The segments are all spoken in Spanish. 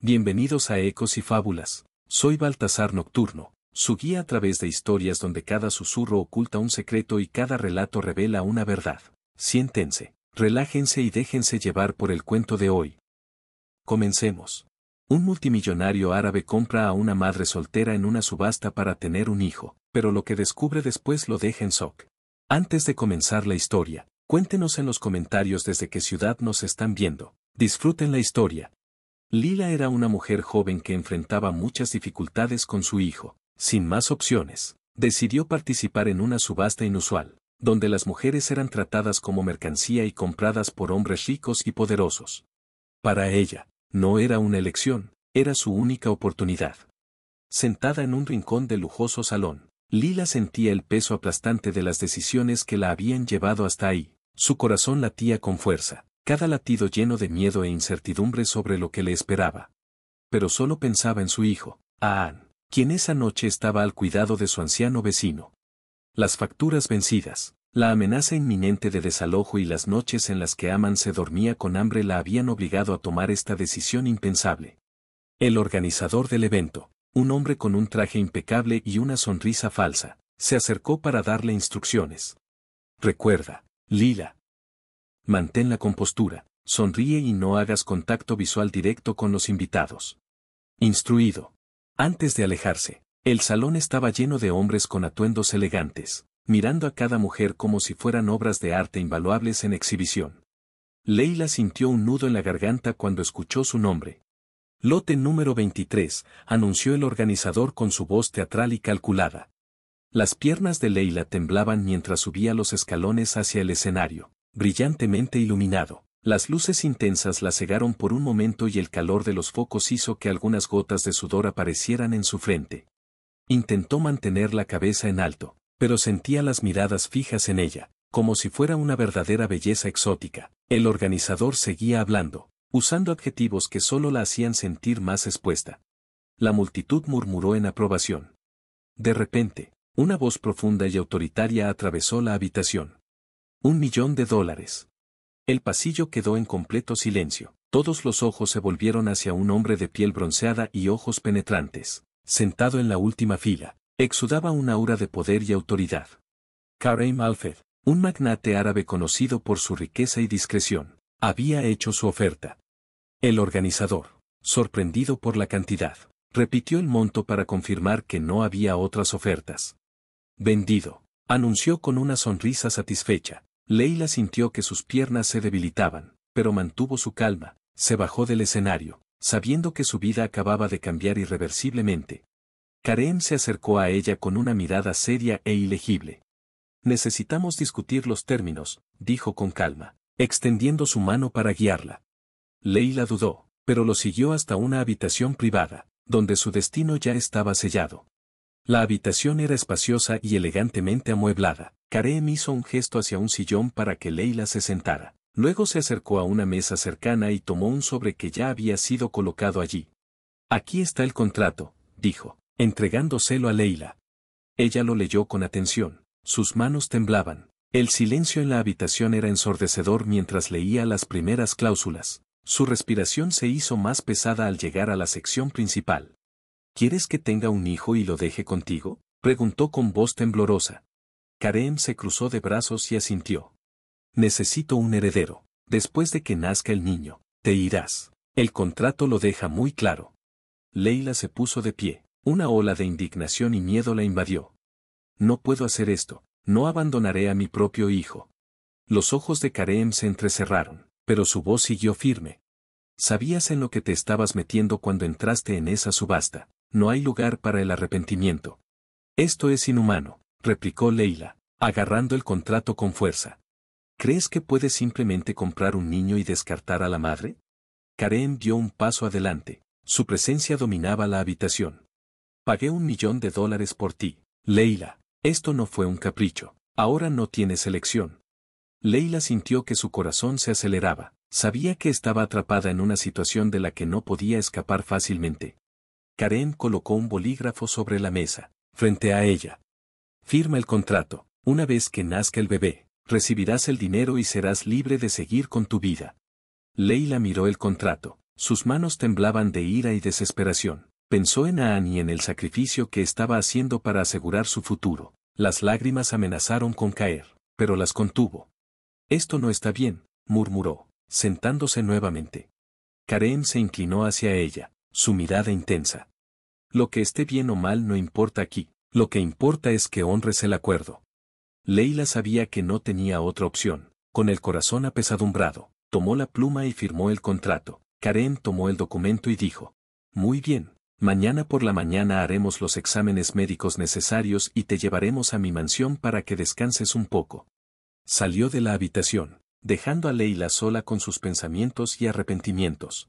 Bienvenidos a Ecos y Fábulas. Soy Baltasar Nocturno, su guía a través de historias donde cada susurro oculta un secreto y cada relato revela una verdad. Siéntense, relájense y déjense llevar por el cuento de hoy. Comencemos. Un multimillonario árabe compra a una madre soltera en una subasta para tener un hijo, pero lo que descubre después lo deja en shock. Antes de comenzar la historia, cuéntenos en los comentarios desde qué ciudad nos están viendo. Disfruten la historia. Lila era una mujer joven que enfrentaba muchas dificultades con su hijo. Sin más opciones, decidió participar en una subasta inusual, donde las mujeres eran tratadas como mercancía y compradas por hombres ricos y poderosos. Para ella, no era una elección, era su única oportunidad. Sentada en un rincón del lujoso salón, Lila sentía el peso aplastante de las decisiones que la habían llevado hasta ahí. Su corazón latía con fuerza, cada latido lleno de miedo e incertidumbre sobre lo que le esperaba. Pero solo pensaba en su hijo, Aan, quien esa noche estaba al cuidado de su anciano vecino. Las facturas vencidas, la amenaza inminente de desalojo y las noches en las que Aman se dormía con hambre la habían obligado a tomar esta decisión impensable. El organizador del evento, un hombre con un traje impecable y una sonrisa falsa, se acercó para darle instrucciones. Recuerda, Lila. Mantén la compostura, sonríe y no hagas contacto visual directo con los invitados. Instruido. Antes de alejarse, el salón estaba lleno de hombres con atuendos elegantes, mirando a cada mujer como si fueran obras de arte invaluables en exhibición. Leila sintió un nudo en la garganta cuando escuchó su nombre. Lote número 23, anunció el organizador con su voz teatral y calculada. Las piernas de Leila temblaban mientras subía los escalones hacia el escenario, brillantemente iluminado. Las luces intensas la cegaron por un momento y el calor de los focos hizo que algunas gotas de sudor aparecieran en su frente. Intentó mantener la cabeza en alto, pero sentía las miradas fijas en ella, como si fuera una verdadera belleza exótica. El organizador seguía hablando, usando adjetivos que solo la hacían sentir más expuesta. La multitud murmuró en aprobación. De repente, una voz profunda y autoritaria atravesó la habitación. $1.000.000. El pasillo quedó en completo silencio. Todos los ojos se volvieron hacia un hombre de piel bronceada y ojos penetrantes, sentado en la última fila. Exudaba un aura de poder y autoridad. Kareem Al-Fed, un magnate árabe conocido por su riqueza y discreción, había hecho su oferta. El organizador, sorprendido por la cantidad, repitió el monto para confirmar que no había otras ofertas. Vendido, anunció con una sonrisa satisfecha. Leila sintió que sus piernas se debilitaban, pero mantuvo su calma, se bajó del escenario, sabiendo que su vida acababa de cambiar irreversiblemente. Kareem se acercó a ella con una mirada seria e ilegible. Necesitamos discutir los términos, dijo con calma, extendiendo su mano para guiarla. Leila dudó, pero lo siguió hasta una habitación privada, donde su destino ya estaba sellado. La habitación era espaciosa y elegantemente amueblada. Kareem hizo un gesto hacia un sillón para que Leila se sentara. Luego se acercó a una mesa cercana y tomó un sobre que ya había sido colocado allí. Aquí está el contrato, dijo, entregándoselo a Leila. Ella lo leyó con atención, sus manos temblaban. El silencio en la habitación era ensordecedor mientras leía las primeras cláusulas. Su respiración se hizo más pesada al llegar a la sección principal. ¿Quieres que tenga un hijo y lo deje contigo?, preguntó con voz temblorosa. Kareem se cruzó de brazos y asintió. Necesito un heredero. Después de que nazca el niño, te irás. El contrato lo deja muy claro. Leila se puso de pie. Una ola de indignación y miedo la invadió. No puedo hacer esto. No abandonaré a mi propio hijo. Los ojos de Kareem se entrecerraron, pero su voz siguió firme. Sabías en lo que te estabas metiendo cuando entraste en esa subasta. No hay lugar para el arrepentimiento. Esto es inhumano, replicó Leila, agarrando el contrato con fuerza. ¿Crees que puedes simplemente comprar un niño y descartar a la madre? Kareem dio un paso adelante. Su presencia dominaba la habitación. Pagué $1.000.000 por ti, Leila. Esto no fue un capricho. Ahora no tienes elección. Leila sintió que su corazón se aceleraba. Sabía que estaba atrapada en una situación de la que no podía escapar fácilmente. Kareem colocó un bolígrafo sobre la mesa, frente a ella. Firma el contrato. Una vez que nazca el bebé, recibirás el dinero y serás libre de seguir con tu vida. Leila miró el contrato. Sus manos temblaban de ira y desesperación. Pensó en Anne y en el sacrificio que estaba haciendo para asegurar su futuro. Las lágrimas amenazaron con caer, pero las contuvo. Esto no está bien, murmuró, sentándose nuevamente. Karen se inclinó hacia ella, su mirada intensa. Lo que esté bien o mal no importa aquí, lo que importa es que honres el acuerdo. Leila sabía que no tenía otra opción. Con el corazón apesadumbrado, tomó la pluma y firmó el contrato. Karen tomó el documento y dijo: «Muy bien, mañana por la mañana haremos los exámenes médicos necesarios y te llevaremos a mi mansión para que descanses un poco». Salió de la habitación, dejando a Leila sola con sus pensamientos y arrepentimientos.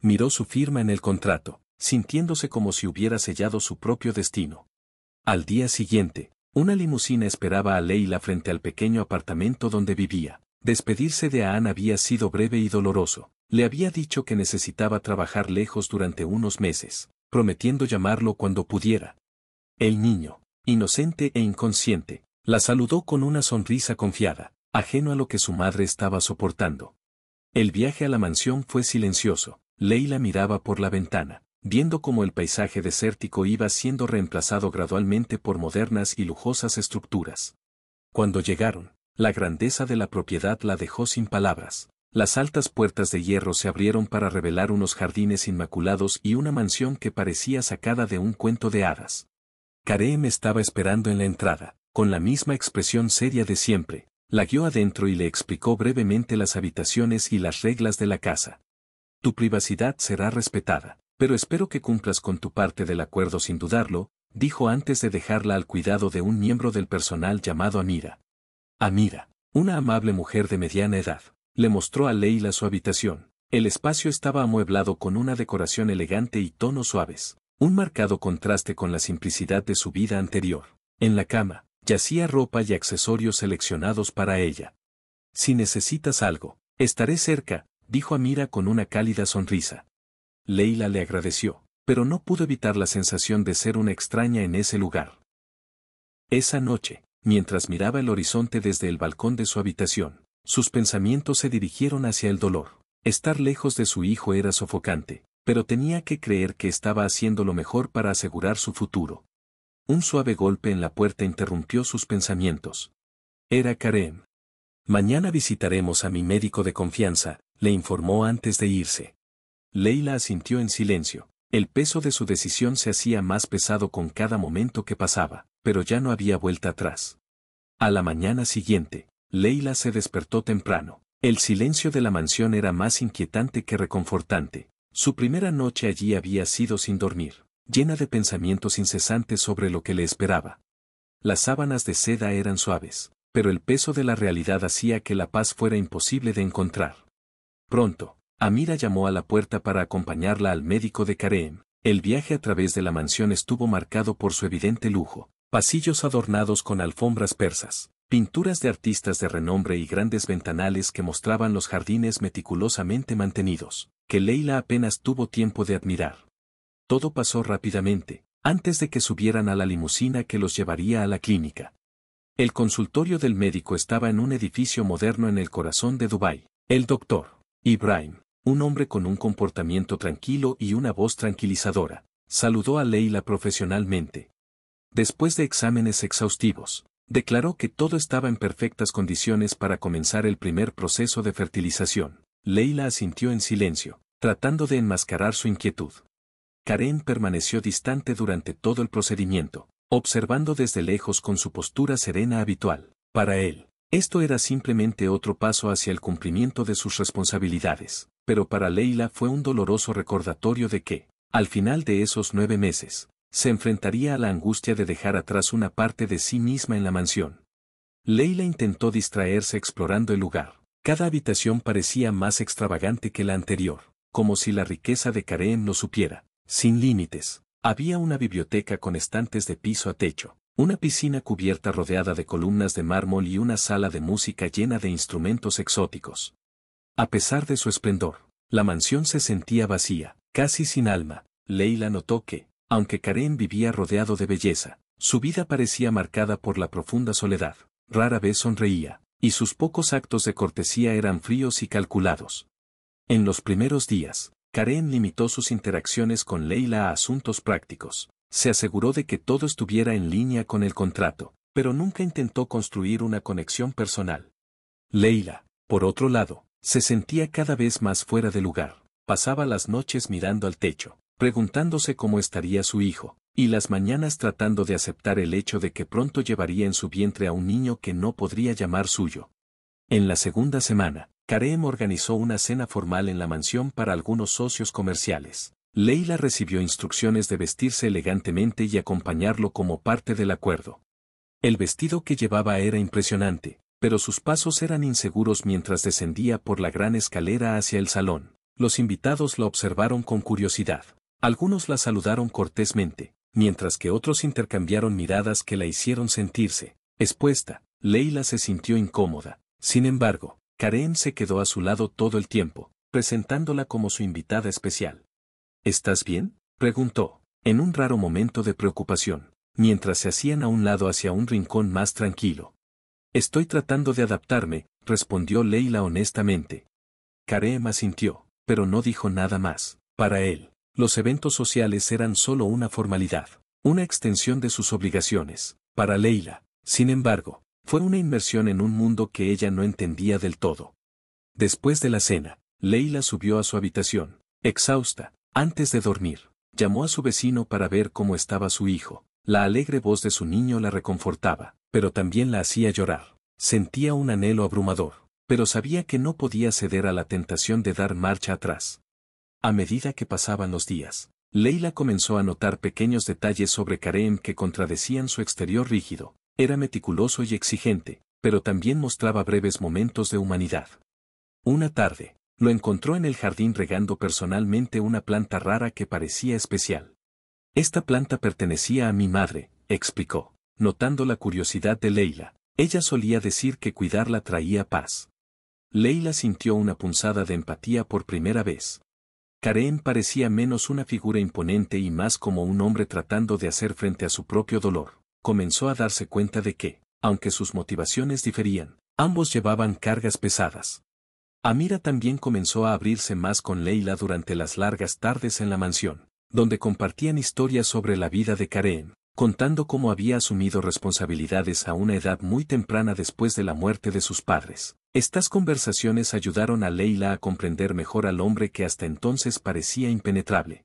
Miró su firma en el contrato, sintiéndose como si hubiera sellado su propio destino. Al día siguiente, una limusina esperaba a Leila frente al pequeño apartamento donde vivía. Despedirse de Anne había sido breve y doloroso. Le había dicho que necesitaba trabajar lejos durante unos meses, prometiendo llamarlo cuando pudiera. El niño, inocente e inconsciente, la saludó con una sonrisa confiada, ajeno a lo que su madre estaba soportando. El viaje a la mansión fue silencioso. Leila miraba por la ventana, viendo cómo el paisaje desértico iba siendo reemplazado gradualmente por modernas y lujosas estructuras. Cuando llegaron, la grandeza de la propiedad la dejó sin palabras. Las altas puertas de hierro se abrieron para revelar unos jardines inmaculados y una mansión que parecía sacada de un cuento de hadas. Karen estaba esperando en la entrada, con la misma expresión seria de siempre. La guió adentro y le explicó brevemente las habitaciones y las reglas de la casa. «Tu privacidad será respetada, pero espero que cumplas con tu parte del acuerdo sin dudarlo», dijo antes de dejarla al cuidado de un miembro del personal llamado Amira. Amira, una amable mujer de mediana edad, le mostró a Leila su habitación. El espacio estaba amueblado con una decoración elegante y tonos suaves, un marcado contraste con la simplicidad de su vida anterior. En la cama, yacía ropa y accesorios seleccionados para ella. «Si necesitas algo, estaré cerca», dijo Amira con una cálida sonrisa. Leila le agradeció, pero no pudo evitar la sensación de ser una extraña en ese lugar. Esa noche, mientras miraba el horizonte desde el balcón de su habitación, sus pensamientos se dirigieron hacia el dolor. Estar lejos de su hijo era sofocante, pero tenía que creer que estaba haciendo lo mejor para asegurar su futuro. Un suave golpe en la puerta interrumpió sus pensamientos. Era Karen. «Mañana visitaremos a mi médico de confianza», le informó antes de irse. Leila asintió en silencio. El peso de su decisión se hacía más pesado con cada momento que pasaba, pero ya no había vuelta atrás. A la mañana siguiente, Leila se despertó temprano. El silencio de la mansión era más inquietante que reconfortante. Su primera noche allí había sido sin dormir, llena de pensamientos incesantes sobre lo que le esperaba. Las sábanas de seda eran suaves, pero el peso de la realidad hacía que la paz fuera imposible de encontrar. Pronto, Amira llamó a la puerta para acompañarla al médico de Karen. El viaje a través de la mansión estuvo marcado por su evidente lujo. Pasillos adornados con alfombras persas, pinturas de artistas de renombre y grandes ventanales que mostraban los jardines meticulosamente mantenidos, que Leila apenas tuvo tiempo de admirar. Todo pasó rápidamente, antes de que subieran a la limusina que los llevaría a la clínica. El consultorio del médico estaba en un edificio moderno en el corazón de Dubái. El doctor Ibrahim, un hombre con un comportamiento tranquilo y una voz tranquilizadora, saludó a Leila profesionalmente. Después de exámenes exhaustivos, declaró que todo estaba en perfectas condiciones para comenzar el primer proceso de fertilización. Leila asintió en silencio, tratando de enmascarar su inquietud. Karen permaneció distante durante todo el procedimiento, observando desde lejos con su postura serena habitual. Para él, esto era simplemente otro paso hacia el cumplimiento de sus responsabilidades, pero para Leila fue un doloroso recordatorio de que, al final de esos 9 meses, se enfrentaría a la angustia de dejar atrás una parte de sí misma en la mansión. Leila intentó distraerse explorando el lugar. Cada habitación parecía más extravagante que la anterior, como si la riqueza de Karen lo supiera. Sin límites, había una biblioteca con estantes de piso a techo, una piscina cubierta rodeada de columnas de mármol y una sala de música llena de instrumentos exóticos. A pesar de su esplendor, la mansión se sentía vacía, casi sin alma. Leila notó que, aunque Karen vivía rodeado de belleza, su vida parecía marcada por la profunda soledad. Rara vez sonreía, y sus pocos actos de cortesía eran fríos y calculados. En los primeros días, Karen limitó sus interacciones con Leila a asuntos prácticos. Se aseguró de que todo estuviera en línea con el contrato, pero nunca intentó construir una conexión personal. Leila, por otro lado, se sentía cada vez más fuera de lugar. Pasaba las noches mirando al techo, preguntándose cómo estaría su hijo, y las mañanas tratando de aceptar el hecho de que pronto llevaría en su vientre a un niño que no podría llamar suyo. En la segunda semana, Karen organizó una cena formal en la mansión para algunos socios comerciales. Leila recibió instrucciones de vestirse elegantemente y acompañarlo como parte del acuerdo. El vestido que llevaba era impresionante, pero sus pasos eran inseguros mientras descendía por la gran escalera hacia el salón. Los invitados la observaron con curiosidad. Algunos la saludaron cortésmente, mientras que otros intercambiaron miradas que la hicieron sentirse expuesta. Leila se sintió incómoda. Sin embargo, Karen se quedó a su lado todo el tiempo, presentándola como su invitada especial. ¿Estás bien?, preguntó, en un raro momento de preocupación, mientras se hacían a un lado hacia un rincón más tranquilo. Estoy tratando de adaptarme, respondió Leila honestamente. Karen asintió, pero no dijo nada más. Para él, los eventos sociales eran solo una formalidad, una extensión de sus obligaciones. Para Leila, sin embargo, fue una inmersión en un mundo que ella no entendía del todo. Después de la cena, Leila subió a su habitación, exhausta. Antes de dormir, llamó a su vecino para ver cómo estaba su hijo. La alegre voz de su niño la reconfortaba, pero también la hacía llorar. Sentía un anhelo abrumador, pero sabía que no podía ceder a la tentación de dar marcha atrás. A medida que pasaban los días, Leila comenzó a notar pequeños detalles sobre Karen que contradecían su exterior rígido. Era meticuloso y exigente, pero también mostraba breves momentos de humanidad. Una tarde, lo encontró en el jardín regando personalmente una planta rara que parecía especial. Esta planta pertenecía a mi madre, explicó, notando la curiosidad de Leila. Ella solía decir que cuidarla traía paz. Leila sintió una punzada de empatía por primera vez. Karen parecía menos una figura imponente y más como un hombre tratando de hacer frente a su propio dolor. Comenzó a darse cuenta de que, aunque sus motivaciones diferían, ambos llevaban cargas pesadas. Amira también comenzó a abrirse más con Leila durante las largas tardes en la mansión, donde compartían historias sobre la vida de Karen, contando cómo había asumido responsabilidades a una edad muy temprana después de la muerte de sus padres. Estas conversaciones ayudaron a Leila a comprender mejor al hombre que hasta entonces parecía impenetrable.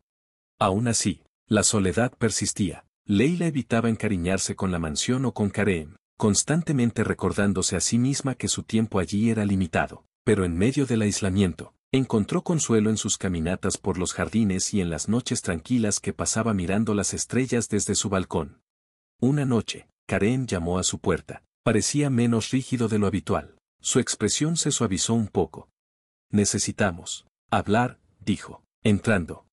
Aún así, la soledad persistía. Leila evitaba encariñarse con la mansión o con Karen, constantemente recordándose a sí misma que su tiempo allí era limitado. Pero en medio del aislamiento, encontró consuelo en sus caminatas por los jardines y en las noches tranquilas que pasaba mirando las estrellas desde su balcón. Una noche, Karen llamó a su puerta. Parecía menos rígido de lo habitual. Su expresión se suavizó un poco. Necesitamos hablar, dijo, entrando.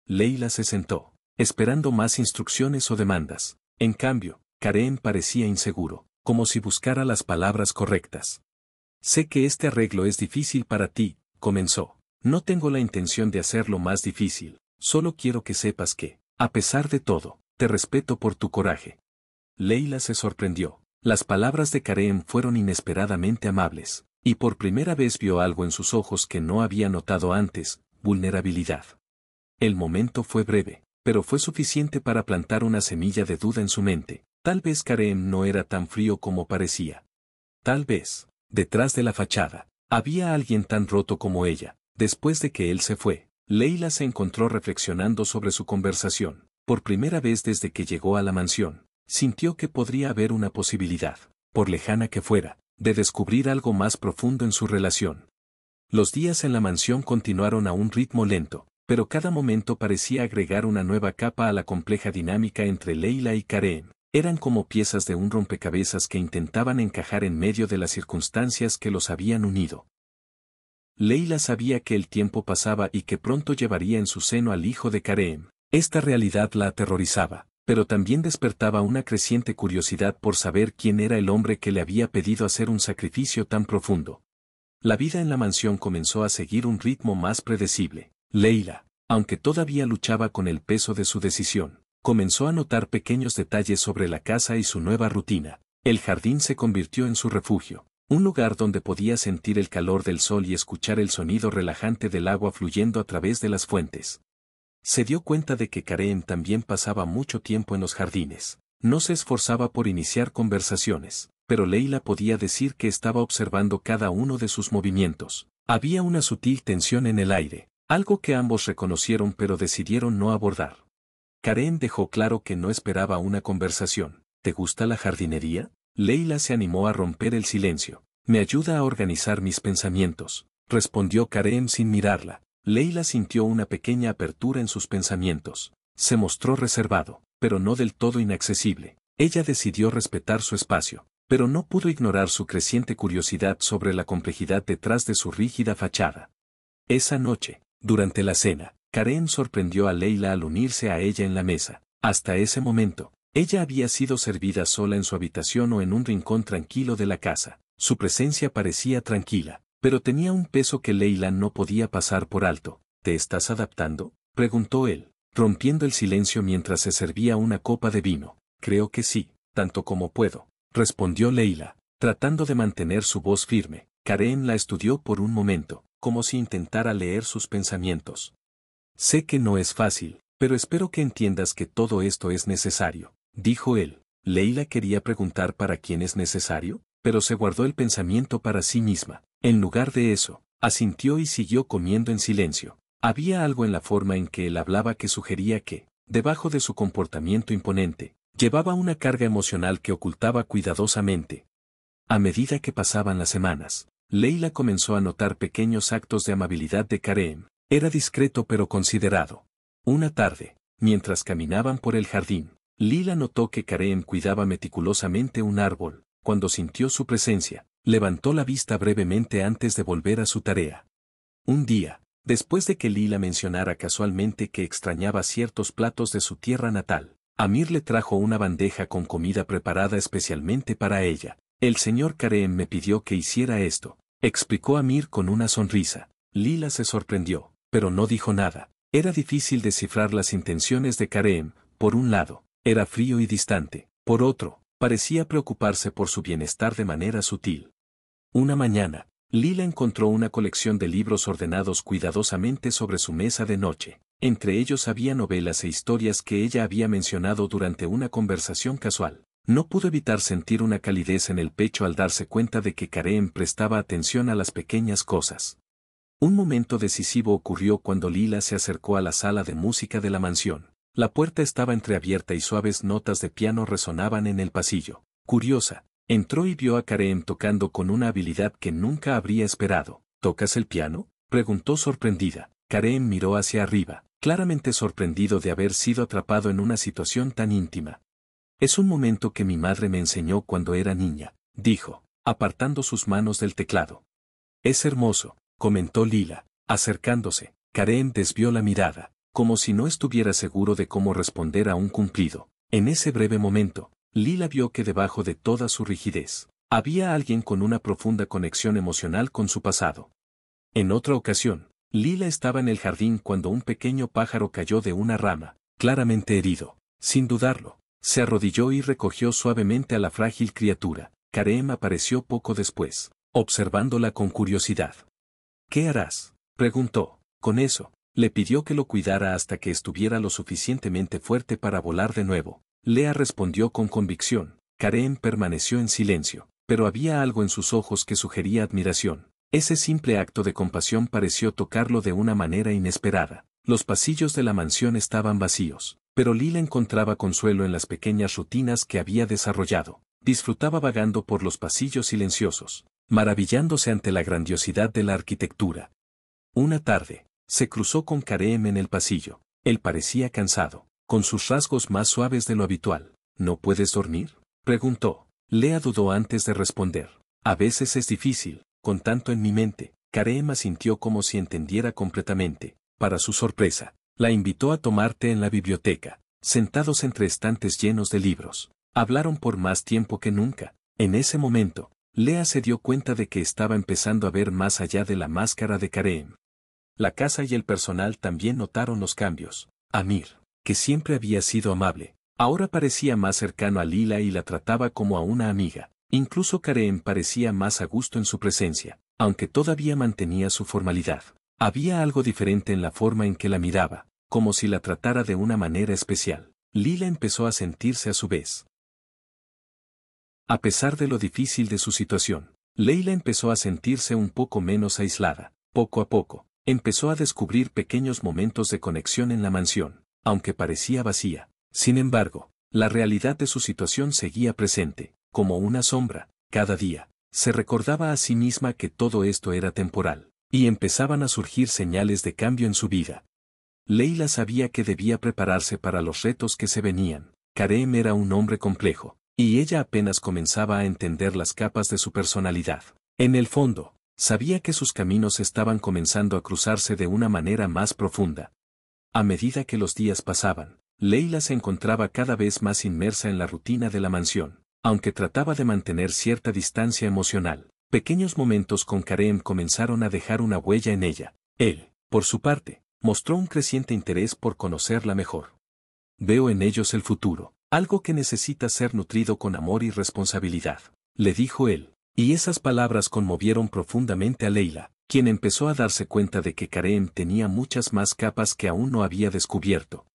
Leila se sentó, esperando más instrucciones o demandas. En cambio, Karen parecía inseguro, como si buscara las palabras correctas. Sé que este arreglo es difícil para ti, comenzó. No tengo la intención de hacerlo más difícil, solo quiero que sepas que, a pesar de todo, te respeto por tu coraje. Leila se sorprendió. Las palabras de Karen fueron inesperadamente amables, y por primera vez vio algo en sus ojos que no había notado antes, vulnerabilidad. El momento fue breve, pero fue suficiente para plantar una semilla de duda en su mente. Tal vez Karen no era tan frío como parecía. Tal vez, detrás de la fachada, había alguien tan roto como ella. Después de que él se fue, Leila se encontró reflexionando sobre su conversación. Por primera vez desde que llegó a la mansión, sintió que podría haber una posibilidad, por lejana que fuera, de descubrir algo más profundo en su relación. Los días en la mansión continuaron a un ritmo lento, pero cada momento parecía agregar una nueva capa a la compleja dinámica entre Leila y Karen. Eran como piezas de un rompecabezas que intentaban encajar en medio de las circunstancias que los habían unido. Leila sabía que el tiempo pasaba y que pronto llevaría en su seno al hijo de Karen. Esta realidad la aterrorizaba, pero también despertaba una creciente curiosidad por saber quién era el hombre que le había pedido hacer un sacrificio tan profundo. La vida en la mansión comenzó a seguir un ritmo más predecible. Leila, aunque todavía luchaba con el peso de su decisión, comenzó a notar pequeños detalles sobre la casa y su nueva rutina. El jardín se convirtió en su refugio. Un lugar donde podía sentir el calor del sol y escuchar el sonido relajante del agua fluyendo a través de las fuentes. Se dio cuenta de que Karen también pasaba mucho tiempo en los jardines. No se esforzaba por iniciar conversaciones, pero Leila podía decir que estaba observando cada uno de sus movimientos. Había una sutil tensión en el aire, algo que ambos reconocieron pero decidieron no abordar. Karen dejó claro que no esperaba una conversación. ¿Te gusta la jardinería? Leila se animó a romper el silencio. Me ayuda a organizar mis pensamientos, respondió Karen sin mirarla. Leila sintió una pequeña apertura en sus pensamientos. Se mostró reservado, pero no del todo inaccesible. Ella decidió respetar su espacio, pero no pudo ignorar su creciente curiosidad sobre la complejidad detrás de su rígida fachada. Esa noche, durante la cena, Karen sorprendió a Leila al unirse a ella en la mesa. Hasta ese momento, ella había sido servida sola en su habitación o en un rincón tranquilo de la casa. Su presencia parecía tranquila, pero tenía un peso que Leila no podía pasar por alto. ¿Te estás adaptando?, preguntó él, rompiendo el silencio mientras se servía una copa de vino. Creo que sí, tanto como puedo, respondió Leila, tratando de mantener su voz firme. Karen la estudió por un momento, como si intentara leer sus pensamientos. Sé que no es fácil, pero espero que entiendas que todo esto es necesario, dijo él. Leila quería preguntar para quién es necesario, pero se guardó el pensamiento para sí misma. En lugar de eso, asintió y siguió comiendo en silencio. Había algo en la forma en que él hablaba que sugería que, debajo de su comportamiento imponente, llevaba una carga emocional que ocultaba cuidadosamente. A medida que pasaban las semanas, Leila comenzó a notar pequeños actos de amabilidad de Karen. Era discreto pero considerado. Una tarde, mientras caminaban por el jardín, Leila notó que Karen cuidaba meticulosamente un árbol. Cuando sintió su presencia, levantó la vista brevemente antes de volver a su tarea. Un día, después de que Leila mencionara casualmente que extrañaba ciertos platos de su tierra natal, Amir le trajo una bandeja con comida preparada especialmente para ella. El señor Karen me pidió que hiciera esto, explicó Amir con una sonrisa. Leila se sorprendió, pero no dijo nada. Era difícil descifrar las intenciones de Karen. Por un lado, era frío y distante. Por otro, parecía preocuparse por su bienestar de manera sutil. Una mañana, Leila encontró una colección de libros ordenados cuidadosamente sobre su mesa de noche. Entre ellos había novelas e historias que ella había mencionado durante una conversación casual. No pudo evitar sentir una calidez en el pecho al darse cuenta de que Karen prestaba atención a las pequeñas cosas. Un momento decisivo ocurrió cuando Leila se acercó a la sala de música de la mansión. La puerta estaba entreabierta y suaves notas de piano resonaban en el pasillo. Curiosa, entró y vio a Karen tocando con una habilidad que nunca habría esperado. ¿Tocas el piano?, preguntó sorprendida. Karen miró hacia arriba, claramente sorprendido de haber sido atrapado en una situación tan íntima. Es un momento que mi madre me enseñó cuando era niña, dijo, apartando sus manos del teclado. Es hermoso, comentó Leila, acercándose. Karen desvió la mirada, como si no estuviera seguro de cómo responder a un cumplido. En ese breve momento, Leila vio que debajo de toda su rigidez, había alguien con una profunda conexión emocional con su pasado. En otra ocasión, Leila estaba en el jardín cuando un pequeño pájaro cayó de una rama, claramente herido. Sin dudarlo, se arrodilló y recogió suavemente a la frágil criatura. Karen apareció poco después, observándola con curiosidad. ¿Qué harás?, preguntó. Con eso, le pidió que lo cuidara hasta que estuviera lo suficientemente fuerte para volar de nuevo. Lea respondió con convicción. Karen permaneció en silencio, pero había algo en sus ojos que sugería admiración. Ese simple acto de compasión pareció tocarlo de una manera inesperada. Los pasillos de la mansión estaban vacíos, pero Leila encontraba consuelo en las pequeñas rutinas que había desarrollado. Disfrutaba vagando por los pasillos silenciosos, maravillándose ante la grandiosidad de la arquitectura. Una tarde, se cruzó con Karen en el pasillo. Él parecía cansado, con sus rasgos más suaves de lo habitual. ¿No puedes dormir?, preguntó. Lea dudó antes de responder. A veces es difícil, con tanto en mi mente. Karen asintió como si entendiera completamente. Para su sorpresa, la invitó a tomar té en la biblioteca, sentados entre estantes llenos de libros. Hablaron por más tiempo que nunca. En ese momento, Lea se dio cuenta de que estaba empezando a ver más allá de la máscara de Karen. La casa y el personal también notaron los cambios. Amir, que siempre había sido amable, ahora parecía más cercano a Leila y la trataba como a una amiga. Incluso Kareem parecía más a gusto en su presencia, aunque todavía mantenía su formalidad. Había algo diferente en la forma en que la miraba, como si la tratara de una manera especial. Lila empezó a sentirse a su vez. A pesar de lo difícil de su situación, Leila empezó a sentirse un poco menos aislada. Poco a poco, empezó a descubrir pequeños momentos de conexión en la mansión, aunque parecía vacía. Sin embargo, la realidad de su situación seguía presente, como una sombra. Cada día, se recordaba a sí misma que todo esto era temporal, y empezaban a surgir señales de cambio en su vida. Leila sabía que debía prepararse para los retos que se venían. Kareem era un hombre complejo, y ella apenas comenzaba a entender las capas de su personalidad. En el fondo, sabía que sus caminos estaban comenzando a cruzarse de una manera más profunda. A medida que los días pasaban, Leila se encontraba cada vez más inmersa en la rutina de la mansión, aunque trataba de mantener cierta distancia emocional. Pequeños momentos con Kareem comenzaron a dejar una huella en ella. Él, por su parte, mostró un creciente interés por conocerla mejor. Veo en ellos el futuro, algo que necesita ser nutrido con amor y responsabilidad, le dijo él, y esas palabras conmovieron profundamente a Leila, quien empezó a darse cuenta de que Kareem tenía muchas más capas que aún no había descubierto.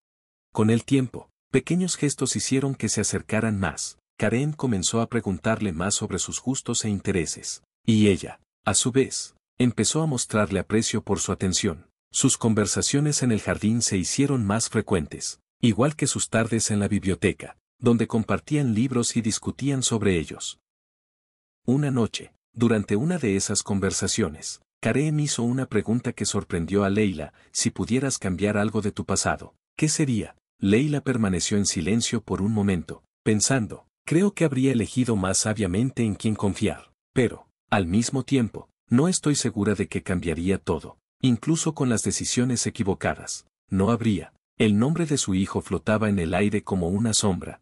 Con el tiempo, pequeños gestos hicieron que se acercaran más. Kareem comenzó a preguntarle más sobre sus gustos e intereses, y ella, a su vez, empezó a mostrarle aprecio por su atención. Sus conversaciones en el jardín se hicieron más frecuentes, igual que sus tardes en la biblioteca, donde compartían libros y discutían sobre ellos. Una noche, durante una de esas conversaciones, Kareem hizo una pregunta que sorprendió a Leila: si pudieras cambiar algo de tu pasado, ¿qué sería? Leila permaneció en silencio por un momento, pensando, creo que habría elegido más sabiamente en quién confiar, pero, al mismo tiempo, no estoy segura de que cambiaría todo. Incluso con las decisiones equivocadas, no habría. El nombre de su hijo flotaba en el aire como una sombra.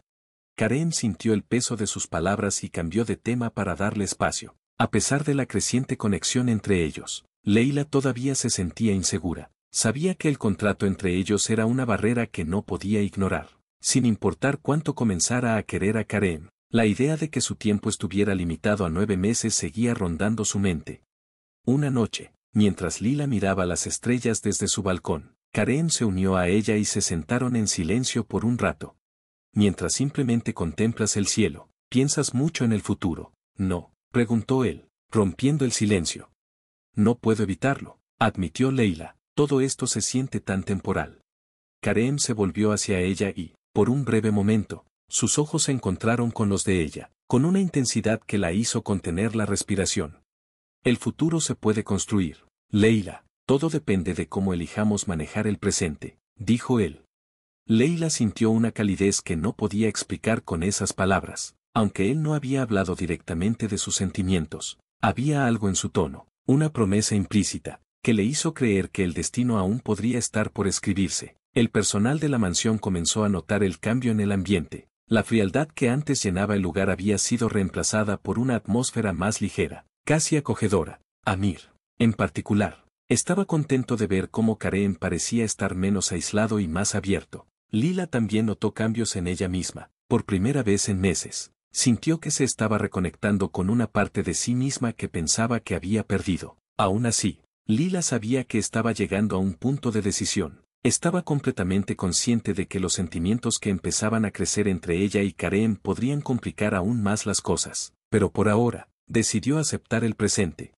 Kareem sintió el peso de sus palabras y cambió de tema para darle espacio. A pesar de la creciente conexión entre ellos, Leila todavía se sentía insegura. Sabía que el contrato entre ellos era una barrera que no podía ignorar. Sin importar cuánto comenzara a querer a Kareem, la idea de que su tiempo estuviera limitado a 9 meses seguía rondando su mente. Una noche, mientras Lila miraba las estrellas desde su balcón, Kareem se unió a ella y se sentaron en silencio por un rato. Mientras simplemente contemplas el cielo, ¿piensas mucho en el futuro? No, preguntó él, rompiendo el silencio. No puedo evitarlo, admitió Leila, todo esto se siente tan temporal. Kareem se volvió hacia ella y, por un breve momento, sus ojos se encontraron con los de ella, con una intensidad que la hizo contener la respiración. El futuro se puede construir, Leila, todo depende de cómo elijamos manejar el presente, dijo él. Leila sintió una calidez que no podía explicar con esas palabras, aunque él no había hablado directamente de sus sentimientos. Había algo en su tono, una promesa implícita, que le hizo creer que el destino aún podría estar por escribirse. El personal de la mansión comenzó a notar el cambio en el ambiente. La frialdad que antes llenaba el lugar había sido reemplazada por una atmósfera más ligera, casi acogedora. Amir, en particular, estaba contento de ver cómo Kareem parecía estar menos aislado y más abierto. Lila también notó cambios en ella misma. Por primera vez en meses, sintió que se estaba reconectando con una parte de sí misma que pensaba que había perdido. Aún así, Lila sabía que estaba llegando a un punto de decisión. Estaba completamente consciente de que los sentimientos que empezaban a crecer entre ella y Kareem podrían complicar aún más las cosas, pero por ahora, decidió aceptar el presente.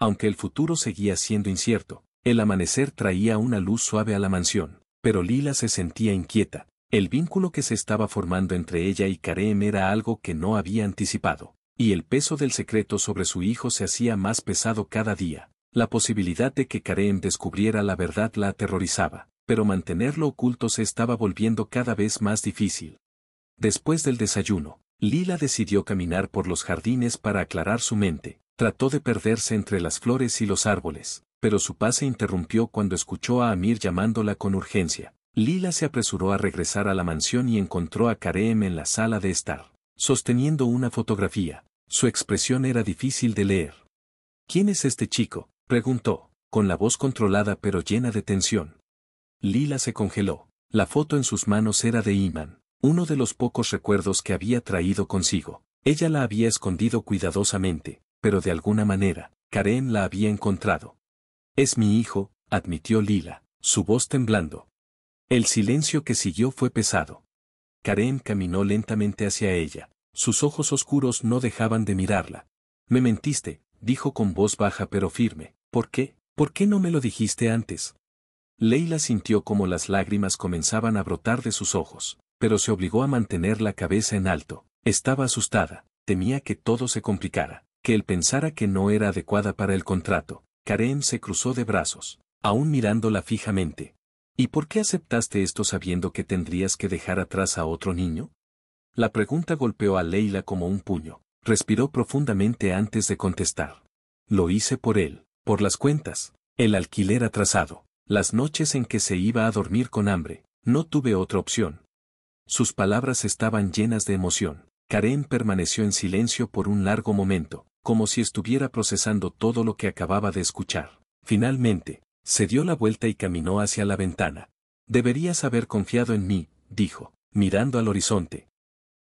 Aunque el futuro seguía siendo incierto, el amanecer traía una luz suave a la mansión, pero Lila se sentía inquieta. El vínculo que se estaba formando entre ella y Kareem era algo que no había anticipado, y el peso del secreto sobre su hijo se hacía más pesado cada día. La posibilidad de que Kareem descubriera la verdad la aterrorizaba, pero mantenerlo oculto se estaba volviendo cada vez más difícil. Después del desayuno, Lila decidió caminar por los jardines para aclarar su mente. Trató de perderse entre las flores y los árboles, pero su paz se interrumpió cuando escuchó a Amir llamándola con urgencia. Lila se apresuró a regresar a la mansión y encontró a Kareem en la sala de estar, sosteniendo una fotografía. Su expresión era difícil de leer. ¿Quién es este chico?, preguntó, con la voz controlada pero llena de tensión. Lila se congeló. La foto en sus manos era de Iman, uno de los pocos recuerdos que había traído consigo. Ella la había escondido cuidadosamente, pero de alguna manera, Karen la había encontrado. Es mi hijo, admitió Lila, su voz temblando. El silencio que siguió fue pesado. Karen caminó lentamente hacia ella. Sus ojos oscuros no dejaban de mirarla. Me mentiste, dijo con voz baja pero firme. ¿Por qué? ¿Por qué no me lo dijiste antes? Leila sintió como las lágrimas comenzaban a brotar de sus ojos, pero se obligó a mantener la cabeza en alto. Estaba asustada, temía que todo se complicara, que él pensara que no era adecuada para el contrato. Karen se cruzó de brazos, aún mirándola fijamente. ¿Y por qué aceptaste esto sabiendo que tendrías que dejar atrás a otro niño? La pregunta golpeó a Leila como un puño. Respiró profundamente antes de contestar. Lo hice por él, por las cuentas, el alquiler atrasado, las noches en que se iba a dormir con hambre. No tuve otra opción. Sus palabras estaban llenas de emoción. Karen permaneció en silencio por un largo momento, como si estuviera procesando todo lo que acababa de escuchar. Finalmente, se dio la vuelta y caminó hacia la ventana. Deberías haber confiado en mí, dijo, mirando al horizonte.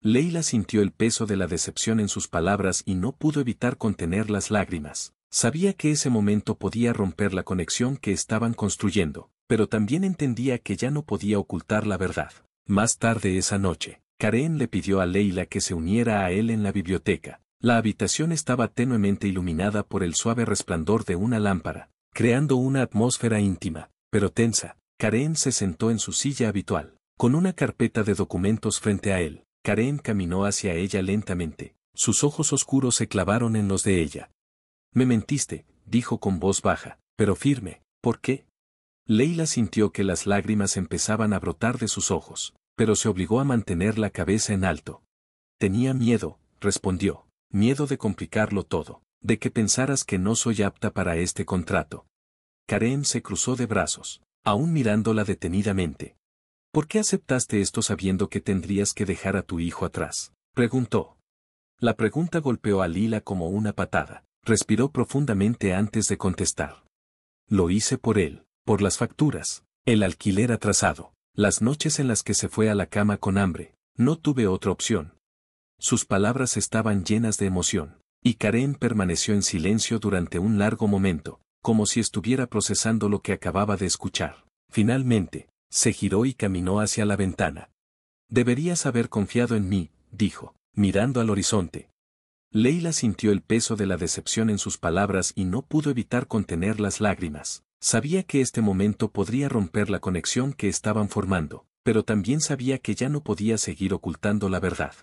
Leila sintió el peso de la decepción en sus palabras y no pudo evitar contener las lágrimas. Sabía que ese momento podía romper la conexión que estaban construyendo, pero también entendía que ya no podía ocultar la verdad. Más tarde esa noche, Karen le pidió a Leila que se uniera a él en la biblioteca. La habitación estaba tenuemente iluminada por el suave resplandor de una lámpara, creando una atmósfera íntima, pero tensa. Karen se sentó en su silla habitual, con una carpeta de documentos frente a él. Karen caminó hacia ella lentamente. Sus ojos oscuros se clavaron en los de ella. Me mentiste, dijo con voz baja, pero firme. ¿Por qué? Leila sintió que las lágrimas empezaban a brotar de sus ojos, pero se obligó a mantener la cabeza en alto. Tenía miedo, respondió, miedo de complicarlo todo, de que pensaras que no soy apta para este contrato. Karen se cruzó de brazos, aún mirándola detenidamente. ¿Por qué aceptaste esto sabiendo que tendrías que dejar a tu hijo atrás? Preguntó. La pregunta golpeó a Lila como una patada. Respiró profundamente antes de contestar. Lo hice por él, por las facturas, el alquiler atrasado, las noches en las que se fue a la cama con hambre. No tuve otra opción. Sus palabras estaban llenas de emoción, y Karen permaneció en silencio durante un largo momento, como si estuviera procesando lo que acababa de escuchar. Finalmente, se giró y caminó hacia la ventana. Deberías haber confiado en mí, dijo, mirando al horizonte. Leila sintió el peso de la decepción en sus palabras y no pudo evitar contener las lágrimas. Sabía que este momento podría romper la conexión que estaban formando, pero también sabía que ya no podía seguir ocultando la verdad.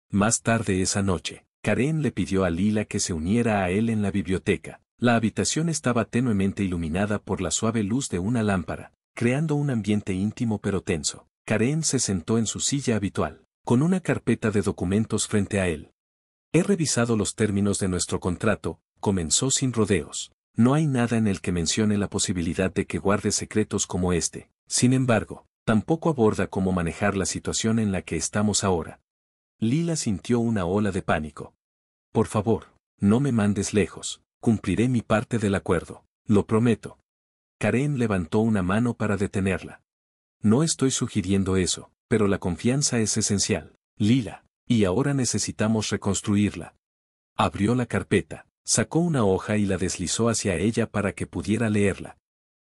Más tarde esa noche, Karen le pidió a Lila que se uniera a él en la biblioteca. La habitación estaba tenuemente iluminada por la suave luz de una lámpara, creando un ambiente íntimo pero tenso. Karen se sentó en su silla habitual, con una carpeta de documentos frente a él. He revisado los términos de nuestro contrato, comenzó sin rodeos. No hay nada en el que mencione la posibilidad de que guarde secretos como este. Sin embargo, tampoco aborda cómo manejar la situación en la que estamos ahora. Lila sintió una ola de pánico. Por favor, no me mandes lejos. Cumpliré mi parte del acuerdo. Lo prometo. Karen levantó una mano para detenerla. No estoy sugiriendo eso, pero la confianza es esencial, Lila, y ahora necesitamos reconstruirla. Abrió la carpeta, sacó una hoja y la deslizó hacia ella para que pudiera leerla.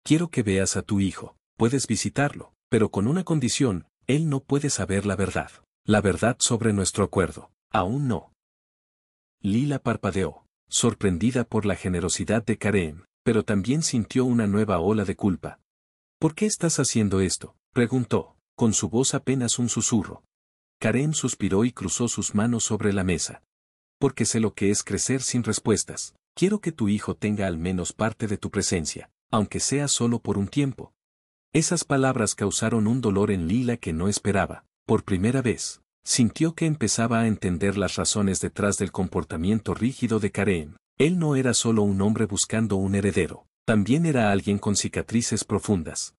Quiero que veas a tu hijo, puedes visitarlo, pero con una condición, él no puede saber la verdad sobre nuestro acuerdo, aún no. Lila parpadeó, sorprendida por la generosidad de Karen, pero también sintió una nueva ola de culpa. ¿Por qué estás haciendo esto?, preguntó, con su voz apenas un susurro. Karen suspiró y cruzó sus manos sobre la mesa. Porque sé lo que es crecer sin respuestas. Quiero que tu hijo tenga al menos parte de tu presencia, aunque sea solo por un tiempo. Esas palabras causaron un dolor en Lila que no esperaba. Por primera vez, sintió que empezaba a entender las razones detrás del comportamiento rígido de Karen. Él no era solo un hombre buscando un heredero, también era alguien con cicatrices profundas.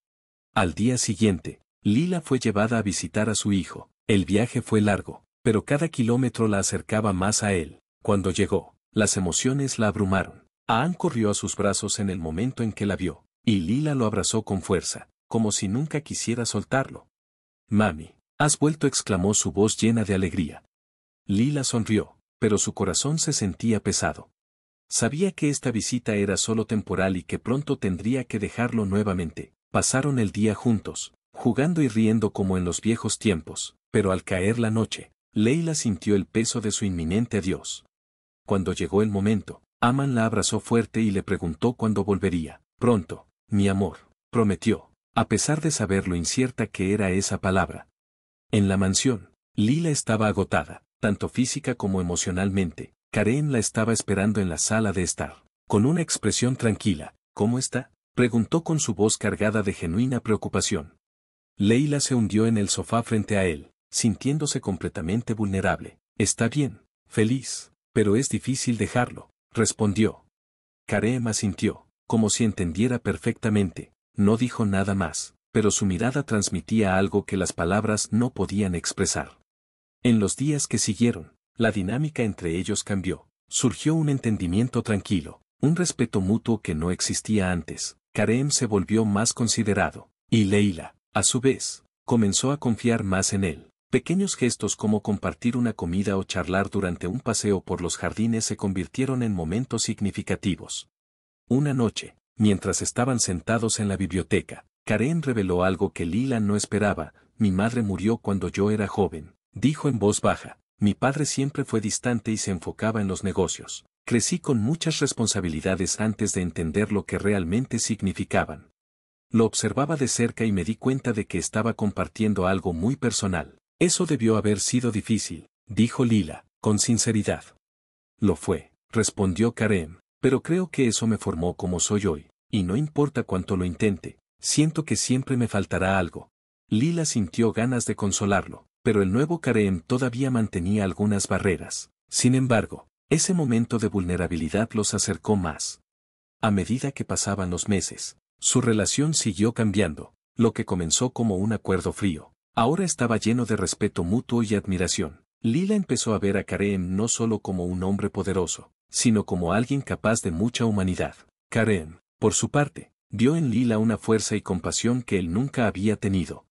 Al día siguiente, Lila fue llevada a visitar a su hijo. El viaje fue largo, pero cada kilómetro la acercaba más a él. Cuando llegó, las emociones la abrumaron. Ann corrió a sus brazos en el momento en que la vio, y Lila lo abrazó con fuerza, como si nunca quisiera soltarlo. Mami, has vuelto, exclamó su voz llena de alegría. Lila sonrió. pero su corazón se sentía pesado. Sabía que esta visita era solo temporal y que pronto tendría que dejarlo nuevamente. Pasaron el día juntos, jugando y riendo como en los viejos tiempos, pero al caer la noche, Leila sintió el peso de su inminente adiós. Cuando llegó el momento, Aman la abrazó fuerte y le preguntó cuándo volvería. Pronto, mi amor, prometió, a pesar de saber lo incierta que era esa palabra. En la mansión, Lila estaba agotada, tanto física como emocionalmente. Karen la estaba esperando en la sala de estar. Con una expresión tranquila, ¿cómo está?, preguntó con su voz cargada de genuina preocupación. Leila se hundió en el sofá frente a él, sintiéndose completamente vulnerable. Está bien, feliz, pero es difícil dejarlo, respondió. Karen asintió, como si entendiera perfectamente. No dijo nada más, pero su mirada transmitía algo que las palabras no podían expresar. En los días que siguieron, la dinámica entre ellos cambió. Surgió un entendimiento tranquilo, un respeto mutuo que no existía antes. Karen se volvió más considerado, y Leila, a su vez, comenzó a confiar más en él. Pequeños gestos como compartir una comida o charlar durante un paseo por los jardines se convirtieron en momentos significativos. Una noche, mientras estaban sentados en la biblioteca, Karen reveló algo que Lila no esperaba. Mi madre murió cuando yo era joven, dijo en voz baja. Mi padre siempre fue distante y se enfocaba en los negocios. Crecí con muchas responsabilidades antes de entender lo que realmente significaban. Lo observaba de cerca y me di cuenta de que estaba compartiendo algo muy personal. Eso debió haber sido difícil, dijo Lila, con sinceridad. Lo fue, respondió Karen, pero creo que eso me formó como soy hoy, y no importa cuánto lo intente, siento que siempre me faltará algo. Lila sintió ganas de consolarlo, pero el nuevo Karen todavía mantenía algunas barreras. Sin embargo, ese momento de vulnerabilidad los acercó más. A medida que pasaban los meses, su relación siguió cambiando. Lo que comenzó como un acuerdo frío, ahora estaba lleno de respeto mutuo y admiración. Lila empezó a ver a Karen no solo como un hombre poderoso, sino como alguien capaz de mucha humanidad. Karen, por su parte, vio en Lila una fuerza y compasión que él nunca había tenido.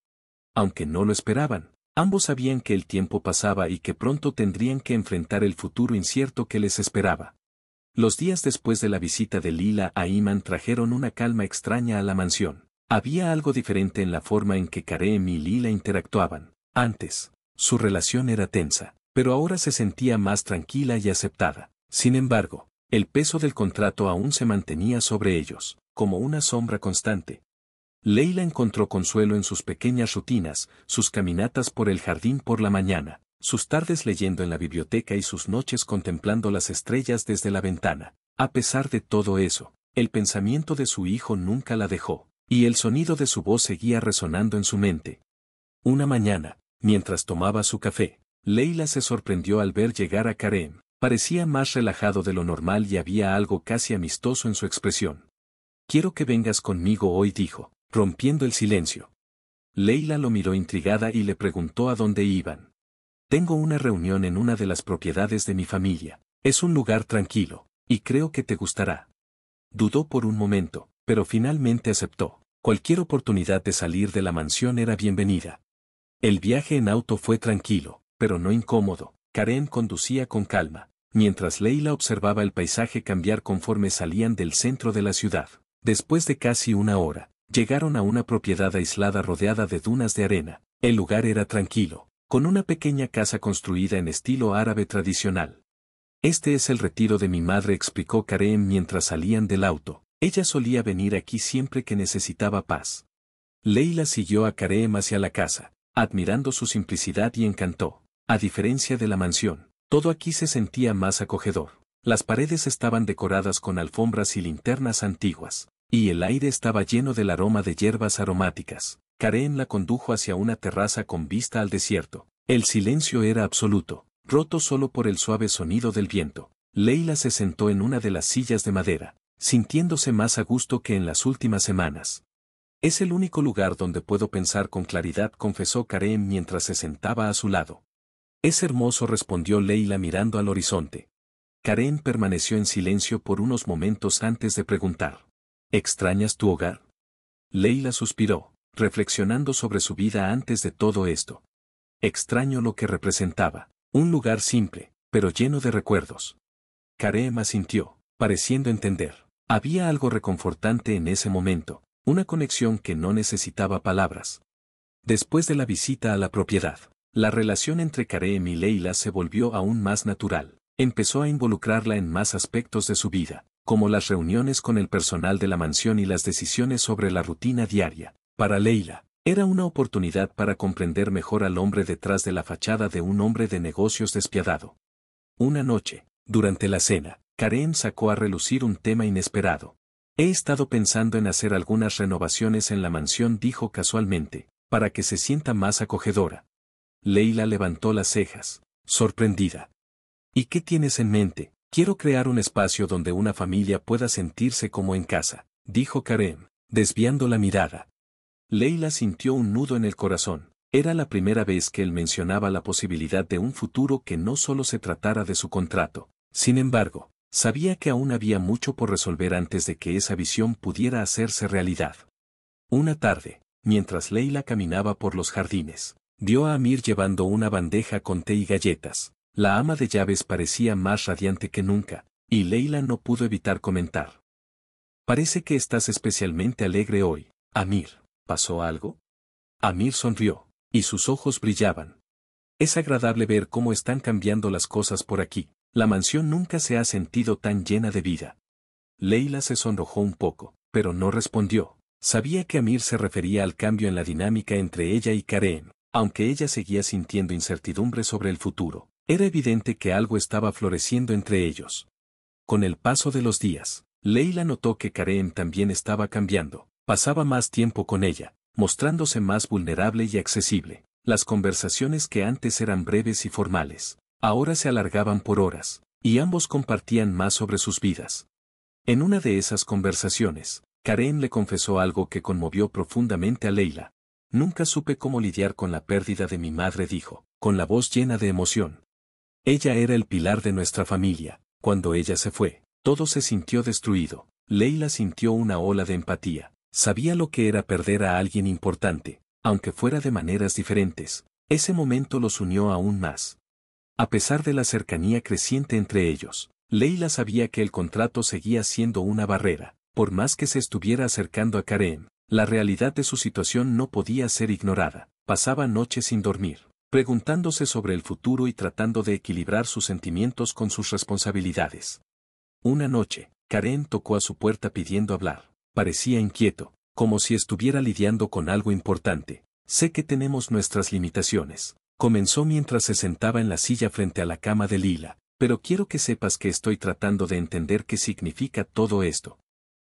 Aunque no lo esperaban, ambos sabían que el tiempo pasaba y que pronto tendrían que enfrentar el futuro incierto que les esperaba. Los días después de la visita de Lila a Iman trajeron una calma extraña a la mansión. Había algo diferente en la forma en que Karen y Lila interactuaban. Antes, su relación era tensa, pero ahora se sentía más tranquila y aceptada. Sin embargo, el peso del contrato aún se mantenía sobre ellos, como una sombra constante. Leila encontró consuelo en sus pequeñas rutinas, sus caminatas por el jardín por la mañana, sus tardes leyendo en la biblioteca y sus noches contemplando las estrellas desde la ventana. A pesar de todo eso, el pensamiento de su hijo nunca la dejó, y el sonido de su voz seguía resonando en su mente. Una mañana, mientras tomaba su café, Leila se sorprendió al ver llegar a Karen. Parecía más relajado de lo normal y había algo casi amistoso en su expresión. Quiero que vengas conmigo hoy, dijo, rompiendo el silencio. Leila lo miró intrigada y le preguntó a dónde iban. Tengo una reunión en una de las propiedades de mi familia. Es un lugar tranquilo, y creo que te gustará. Dudó por un momento, pero finalmente aceptó. Cualquier oportunidad de salir de la mansión era bienvenida. El viaje en auto fue tranquilo, pero no incómodo. Karen conducía con calma, mientras Leila observaba el paisaje cambiar conforme salían del centro de la ciudad. Después de casi una hora, llegaron a una propiedad aislada rodeada de dunas de arena. El lugar era tranquilo, con una pequeña casa construida en estilo árabe tradicional. Este es el retiro de mi madre, explicó Karen mientras salían del auto. Ella solía venir aquí siempre que necesitaba paz. Leila siguió a Karen hacia la casa, admirando su simplicidad y encanto. A diferencia de la mansión, todo aquí se sentía más acogedor. Las paredes estaban decoradas con alfombras y linternas antiguas, y el aire estaba lleno del aroma de hierbas aromáticas. Karen la condujo hacia una terraza con vista al desierto. El silencio era absoluto, roto solo por el suave sonido del viento. Leila se sentó en una de las sillas de madera, sintiéndose más a gusto que en las últimas semanas. Es el único lugar donde puedo pensar con claridad, confesó Karen mientras se sentaba a su lado. Es hermoso, respondió Leila mirando al horizonte. Karen permaneció en silencio por unos momentos antes de preguntar. ¿Extrañas tu hogar? Leila suspiró, reflexionando sobre su vida antes de todo esto. Extraño lo que representaba, un lugar simple, pero lleno de recuerdos. Kareem asintió, pareciendo entender. Había algo reconfortante en ese momento, una conexión que no necesitaba palabras. Después de la visita a la propiedad, la relación entre Kareem y Leila se volvió aún más natural. Empezó a involucrarla en más aspectos de su vida, como las reuniones con el personal de la mansión y las decisiones sobre la rutina diaria. Para Leila, era una oportunidad para comprender mejor al hombre detrás de la fachada de un hombre de negocios despiadado. Una noche, durante la cena, Kareem sacó a relucir un tema inesperado. He estado pensando en hacer algunas renovaciones en la mansión, dijo casualmente, para que se sienta más acogedora. Leila levantó las cejas, sorprendida. ¿Y qué tienes en mente? Quiero crear un espacio donde una familia pueda sentirse como en casa, dijo Kareem, desviando la mirada. Leila sintió un nudo en el corazón. Era la primera vez que él mencionaba la posibilidad de un futuro que no solo se tratara de su contrato. Sin embargo, sabía que aún había mucho por resolver antes de que esa visión pudiera hacerse realidad. Una tarde, mientras Leila caminaba por los jardines, vio a Amir llevando una bandeja con té y galletas. La ama de llaves parecía más radiante que nunca, y Leila no pudo evitar comentar. Parece que estás especialmente alegre hoy, Amir. ¿Pasó algo? Amir sonrió, y sus ojos brillaban. Es agradable ver cómo están cambiando las cosas por aquí. La mansión nunca se ha sentido tan llena de vida. Leila se sonrojó un poco, pero no respondió. Sabía que Amir se refería al cambio en la dinámica entre ella y Kareem, aunque ella seguía sintiendo incertidumbre sobre el futuro. Era evidente que algo estaba floreciendo entre ellos. Con el paso de los días, Leila notó que Kareem también estaba cambiando. Pasaba más tiempo con ella, mostrándose más vulnerable y accesible. Las conversaciones que antes eran breves y formales, ahora se alargaban por horas, y ambos compartían más sobre sus vidas. En una de esas conversaciones, Kareem le confesó algo que conmovió profundamente a Leila. Nunca supe cómo lidiar con la pérdida de mi madre, dijo, con la voz llena de emoción. Ella era el pilar de nuestra familia. Cuando ella se fue, todo se sintió destruido. Leila sintió una ola de empatía. Sabía lo que era perder a alguien importante, aunque fuera de maneras diferentes. Ese momento los unió aún más. A pesar de la cercanía creciente entre ellos, Leila sabía que el contrato seguía siendo una barrera. Por más que se estuviera acercando a Kareem, la realidad de su situación no podía ser ignorada. Pasaba noches sin dormir, preguntándose sobre el futuro y tratando de equilibrar sus sentimientos con sus responsabilidades. Una noche, Kareem tocó a su puerta pidiendo hablar. Parecía inquieto, como si estuviera lidiando con algo importante. Sé que tenemos nuestras limitaciones. Comenzó mientras se sentaba en la silla frente a la cama de Leila, pero quiero que sepas que estoy tratando de entender qué significa todo esto.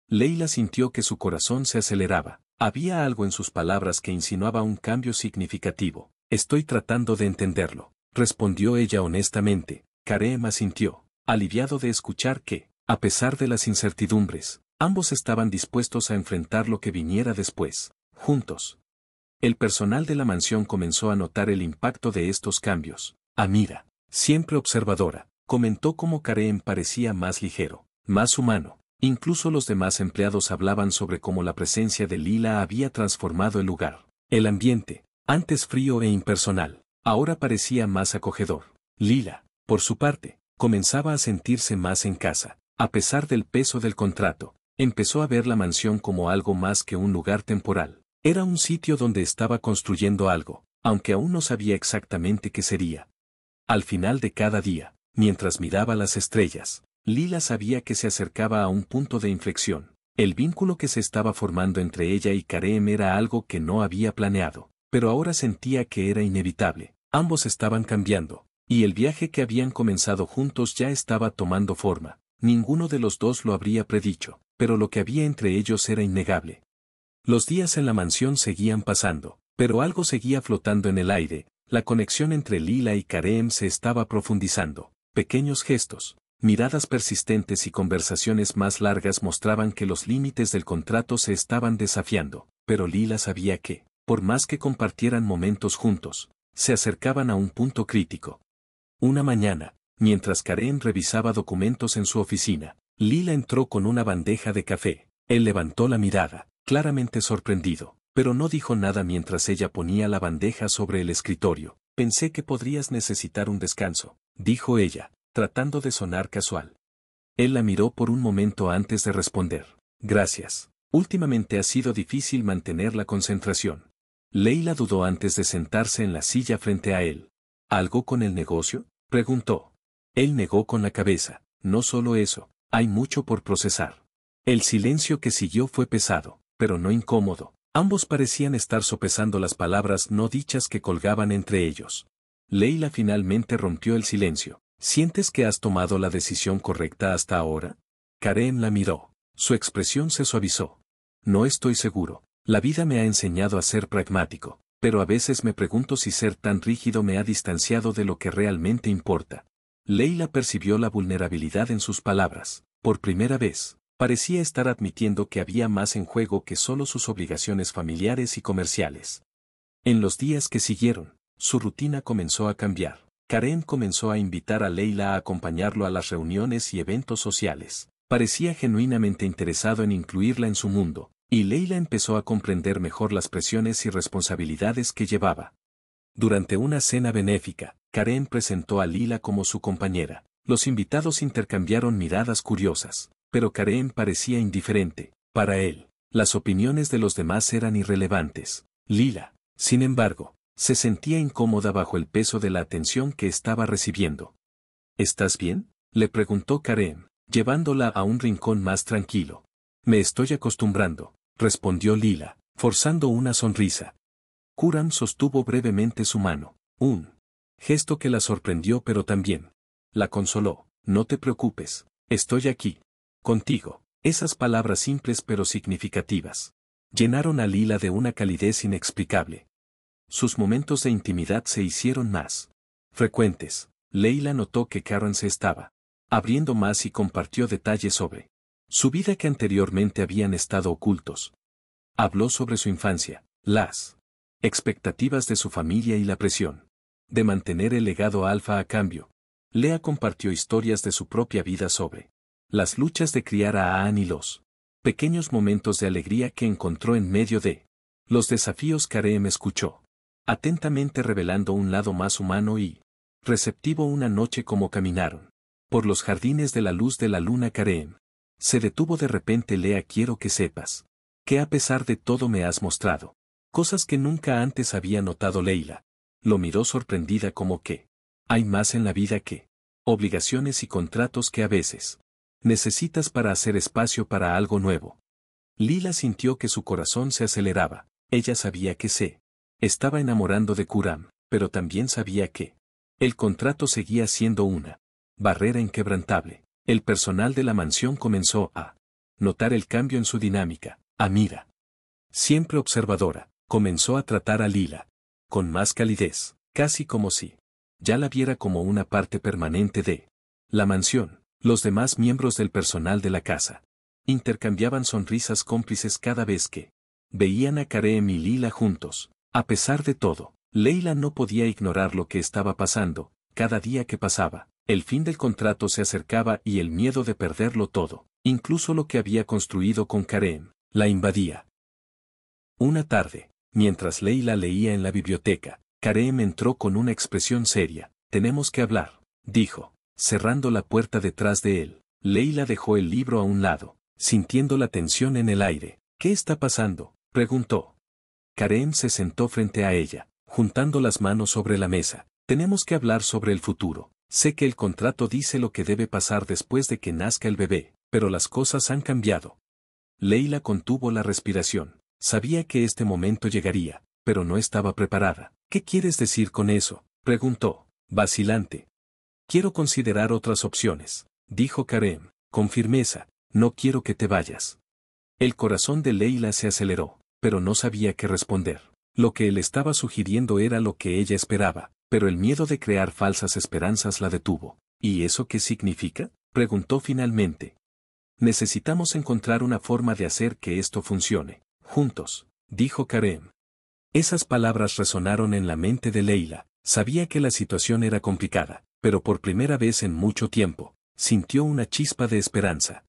Leila sintió que su corazón se aceleraba. Había algo en sus palabras que insinuaba un cambio significativo. Estoy tratando de entenderlo, respondió ella honestamente. Kareem asintió, aliviado de escuchar que, a pesar de las incertidumbres, ambos estaban dispuestos a enfrentar lo que viniera después, juntos. El personal de la mansión comenzó a notar el impacto de estos cambios. Amira, siempre observadora, comentó cómo Kareem parecía más ligero, más humano. Incluso los demás empleados hablaban sobre cómo la presencia de Leila había transformado el lugar. El ambiente, antes frío e impersonal, ahora parecía más acogedor. Leila, por su parte, comenzaba a sentirse más en casa. A pesar del peso del contrato, empezó a ver la mansión como algo más que un lugar temporal. Era un sitio donde estaba construyendo algo, aunque aún no sabía exactamente qué sería. Al final de cada día, mientras miraba las estrellas, Leila sabía que se acercaba a un punto de inflexión. El vínculo que se estaba formando entre ella y Kareem era algo que no había planeado, pero ahora sentía que era inevitable. Ambos estaban cambiando, y el viaje que habían comenzado juntos ya estaba tomando forma. Ninguno de los dos lo habría predicho, pero lo que había entre ellos era innegable. Los días en la mansión seguían pasando, pero algo seguía flotando en el aire. La conexión entre Leila y Kareem se estaba profundizando. Pequeños gestos, miradas persistentes y conversaciones más largas mostraban que los límites del contrato se estaban desafiando, pero Leila sabía que, por más que compartieran momentos juntos, se acercaban a un punto crítico. Una mañana, mientras Kareem revisaba documentos en su oficina, Leila entró con una bandeja de café. Él levantó la mirada, claramente sorprendido, pero no dijo nada mientras ella ponía la bandeja sobre el escritorio. Pensé que podrías necesitar un descanso. dijo ella, tratando de sonar casual. Él la miró por un momento antes de responder. Gracias. Últimamente ha sido difícil mantener la concentración. Leila dudó antes de sentarse en la silla frente a él. ¿Algo con el negocio?, preguntó. Él negó con la cabeza. No solo eso, hay mucho por procesar. El silencio que siguió fue pesado, pero no incómodo. Ambos parecían estar sopesando las palabras no dichas que colgaban entre ellos. Leila finalmente rompió el silencio. ¿Sientes que has tomado la decisión correcta hasta ahora? Karen la miró. Su expresión se suavizó. No estoy seguro. La vida me ha enseñado a ser pragmático, pero a veces me pregunto si ser tan rígido me ha distanciado de lo que realmente importa. Leila percibió la vulnerabilidad en sus palabras. Por primera vez, parecía estar admitiendo que había más en juego que solo sus obligaciones familiares y comerciales. En los días que siguieron, su rutina comenzó a cambiar. Karen comenzó a invitar a Leila a acompañarlo a las reuniones y eventos sociales. Parecía genuinamente interesado en incluirla en su mundo, y Leila empezó a comprender mejor las presiones y responsabilidades que llevaba. Durante una cena benéfica, Karen presentó a Lila como su compañera. Los invitados intercambiaron miradas curiosas, pero Karen parecía indiferente. Para él, las opiniones de los demás eran irrelevantes. Lila, sin embargo, se sentía incómoda bajo el peso de la atención que estaba recibiendo. ¿Estás bien?, le preguntó Karen, llevándola a un rincón más tranquilo. Me estoy acostumbrando, respondió Lila, forzando una sonrisa. Khurram sostuvo brevemente su mano, un gesto que la sorprendió pero también la consoló. No te preocupes, estoy aquí, contigo. Esas palabras simples pero significativas llenaron a Lila de una calidez inexplicable. Sus momentos de intimidad se hicieron más frecuentes. Leila notó que Karen se estaba abriendo más y compartió detalles sobre su vida que anteriormente habían estado ocultos. Habló sobre su infancia, las expectativas de su familia y la presión de mantener el legado alfa a cambio. Lea compartió historias de su propia vida sobre las luchas de criar a Anne y los pequeños momentos de alegría que encontró en medio de los desafíos. Karen escuchó atentamente, revelando un lado más humano y receptivo. Una noche como caminaron por los jardines de la luz de la luna, Karen se detuvo de repente. Lea, quiero que sepas que a pesar de todo me has mostrado cosas que nunca antes había notado. Leila lo miró sorprendida, como que hay más en la vida que obligaciones y contratos que a veces necesitas para hacer espacio para algo nuevo. Lila sintió que su corazón se aceleraba. Ella sabía que se estaba enamorando de Khurram, pero también sabía que el contrato seguía siendo una barrera inquebrantable. El personal de la mansión comenzó a notar el cambio en su dinámica. Amira, siempre observadora, comenzó a tratar a Lila con más calidez, casi como si ya la viera como una parte permanente de la mansión. Los demás miembros del personal de la casa intercambiaban sonrisas cómplices cada vez que veían a Karen y Lila juntos. A pesar de todo, Leila no podía ignorar lo que estaba pasando. Cada día que pasaba, el fin del contrato se acercaba y el miedo de perderlo todo, incluso lo que había construido con Karen, la invadía. Una tarde, mientras Leila leía en la biblioteca, Karen entró con una expresión seria. Tenemos que hablar, dijo, cerrando la puerta detrás de él. Leila dejó el libro a un lado, sintiendo la tensión en el aire. ¿Qué está pasando?, preguntó. Karen se sentó frente a ella, juntando las manos sobre la mesa. Tenemos que hablar sobre el futuro. Sé que el contrato dice lo que debe pasar después de que nazca el bebé, pero las cosas han cambiado. Leila contuvo la respiración. Sabía que este momento llegaría, pero no estaba preparada. ¿Qué quieres decir con eso?, preguntó, vacilante. Quiero considerar otras opciones, dijo Karen, con firmeza. No quiero que te vayas. El corazón de Leila se aceleró, pero no sabía qué responder. Lo que él estaba sugiriendo era lo que ella esperaba, pero el miedo de crear falsas esperanzas la detuvo. ¿Y eso qué significa?, preguntó finalmente. Necesitamos encontrar una forma de hacer que esto funcione juntos, dijo Karen. Esas palabras resonaron en la mente de Leila. Sabía que la situación era complicada, pero por primera vez en mucho tiempo, sintió una chispa de esperanza.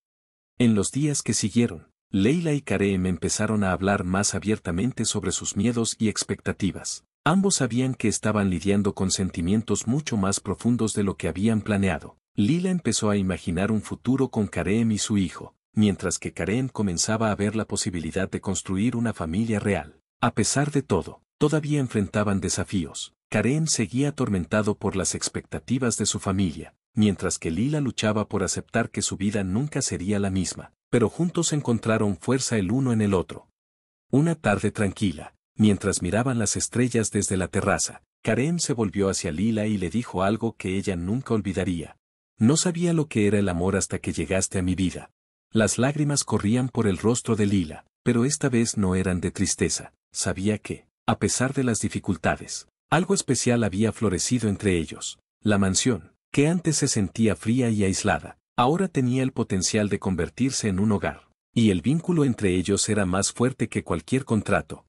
En los días que siguieron, Leila y Karen empezaron a hablar más abiertamente sobre sus miedos y expectativas. Ambos sabían que estaban lidiando con sentimientos mucho más profundos de lo que habían planeado. Lila empezó a imaginar un futuro con Kareem y su hijo, mientras que Kareem comenzaba a ver la posibilidad de construir una familia real. A pesar de todo, todavía enfrentaban desafíos. Kareem seguía atormentado por las expectativas de su familia, mientras que Lila luchaba por aceptar que su vida nunca sería la misma, pero juntos encontraron fuerza el uno en el otro. Una tarde tranquila, mientras miraban las estrellas desde la terraza, Kareem se volvió hacia Lila y le dijo algo que ella nunca olvidaría. No sabía lo que era el amor hasta que llegaste a mi vida. Las lágrimas corrían por el rostro de Lila, pero esta vez no eran de tristeza. Sabía que, a pesar de las dificultades, algo especial había florecido entre ellos. La mansión, que antes se sentía fría y aislada, ahora tenía el potencial de convertirse en un hogar, y el vínculo entre ellos era más fuerte que cualquier contrato.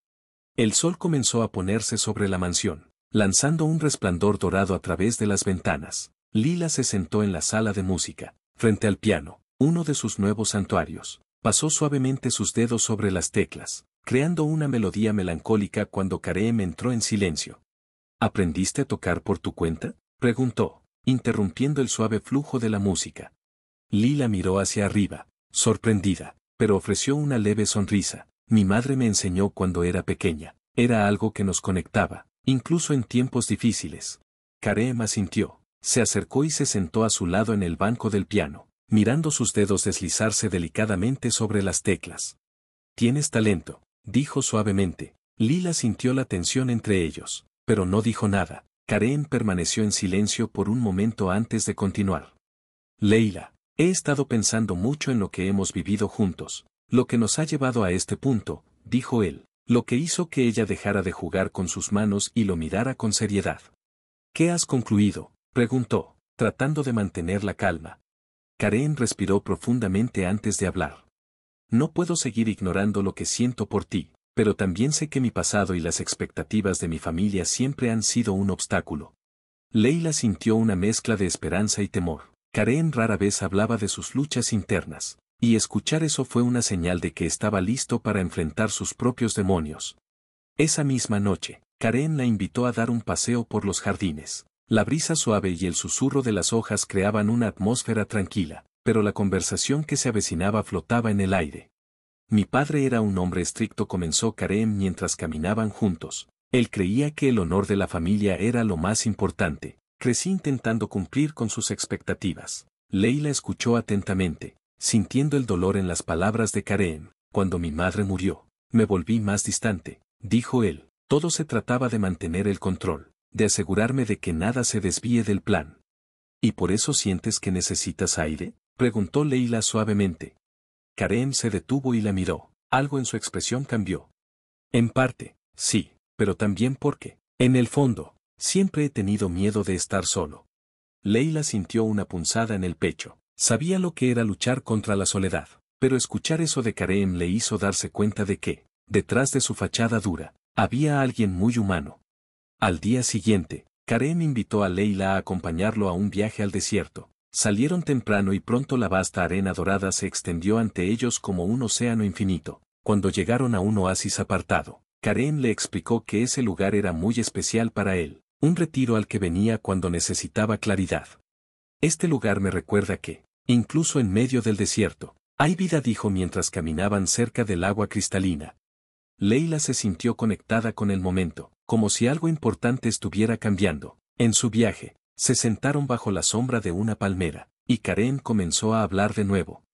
El sol comenzó a ponerse sobre la mansión, lanzando un resplandor dorado a través de las ventanas. Lila se sentó en la sala de música, frente al piano, uno de sus nuevos santuarios. Pasó suavemente sus dedos sobre las teclas, creando una melodía melancólica cuando Kareem entró en silencio. ¿Aprendiste a tocar por tu cuenta?, preguntó, interrumpiendo el suave flujo de la música. Lila miró hacia arriba, sorprendida, pero ofreció una leve sonrisa. Mi madre me enseñó cuando era pequeña. Era algo que nos conectaba, incluso en tiempos difíciles. Kareem asintió, se acercó y se sentó a su lado en el banco del piano, mirando sus dedos deslizarse delicadamente sobre las teclas. Tienes talento, dijo suavemente. Lila sintió la tensión entre ellos, pero no dijo nada. Kareem permaneció en silencio por un momento antes de continuar. Leila, he estado pensando mucho en lo que hemos vivido juntos, lo que nos ha llevado a este punto, dijo él, lo que hizo que ella dejara de jugar con sus manos y lo mirara con seriedad. ¿Qué has concluido?, preguntó, tratando de mantener la calma. Kareem respiró profundamente antes de hablar. No puedo seguir ignorando lo que siento por ti, pero también sé que mi pasado y las expectativas de mi familia siempre han sido un obstáculo. Leila sintió una mezcla de esperanza y temor. Kareem rara vez hablaba de sus luchas internas, y escuchar eso fue una señal de que estaba listo para enfrentar sus propios demonios. Esa misma noche, Kareem la invitó a dar un paseo por los jardines. La brisa suave y el susurro de las hojas creaban una atmósfera tranquila, pero la conversación que se avecinaba flotaba en el aire. Mi padre era un hombre estricto, comenzó Kareem mientras caminaban juntos. Él creía que el honor de la familia era lo más importante. Crecí intentando cumplir con sus expectativas. Leila escuchó atentamente, sintiendo el dolor en las palabras de Kareem. Cuando mi madre murió, me volví más distante, dijo él. Todo se trataba de mantener el control, de asegurarme de que nada se desvíe del plan. ¿Y por eso sientes que necesitas aire?, preguntó Leila suavemente. Kareem se detuvo y la miró. Algo en su expresión cambió. En parte, sí, pero también porque, en el fondo, siempre he tenido miedo de estar solo. Leila sintió una punzada en el pecho. Sabía lo que era luchar contra la soledad, pero escuchar eso de Kareem le hizo darse cuenta de que, detrás de su fachada dura, había alguien muy humano. Al día siguiente, Kareem invitó a Leila a acompañarlo a un viaje al desierto. Salieron temprano y pronto la vasta arena dorada se extendió ante ellos como un océano infinito. Cuando llegaron a un oasis apartado, Kareem le explicó que ese lugar era muy especial para él, un retiro al que venía cuando necesitaba claridad. Este lugar me recuerda que, incluso en medio del desierto, hay vida, dijo mientras caminaban cerca del agua cristalina. Leila se sintió conectada con el momento, como si algo importante estuviera cambiando. En su viaje, se sentaron bajo la sombra de una palmera, y Kareem comenzó a hablar de nuevo.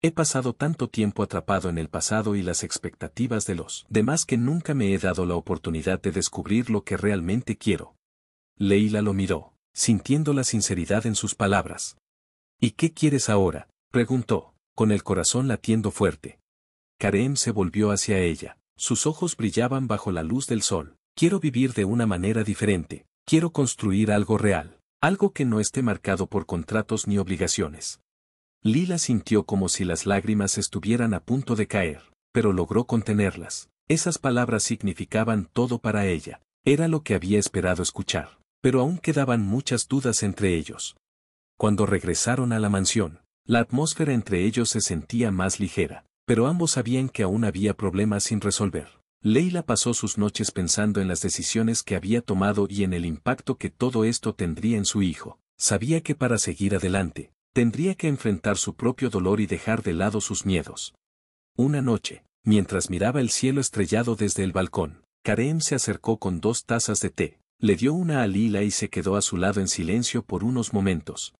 He pasado tanto tiempo atrapado en el pasado y las expectativas de los demás que nunca me he dado la oportunidad de descubrir lo que realmente quiero. Leila lo miró, sintiendo la sinceridad en sus palabras. ¿Y qué quieres ahora?, preguntó, con el corazón latiendo fuerte. Kareem se volvió hacia ella, sus ojos brillaban bajo la luz del sol. Quiero vivir de una manera diferente, quiero construir algo real, algo que no esté marcado por contratos ni obligaciones. Lila sintió como si las lágrimas estuvieran a punto de caer, pero logró contenerlas. Esas palabras significaban todo para ella, era lo que había esperado escuchar, pero aún quedaban muchas dudas entre ellos. Cuando regresaron a la mansión, la atmósfera entre ellos se sentía más ligera, pero ambos sabían que aún había problemas sin resolver. Leila pasó sus noches pensando en las decisiones que había tomado y en el impacto que todo esto tendría en su hijo. Sabía que para seguir adelante, tendría que enfrentar su propio dolor y dejar de lado sus miedos. Una noche, mientras miraba el cielo estrellado desde el balcón, Kareem se acercó con 2 tazas de té, le dio una a Lila y se quedó a su lado en silencio por unos momentos.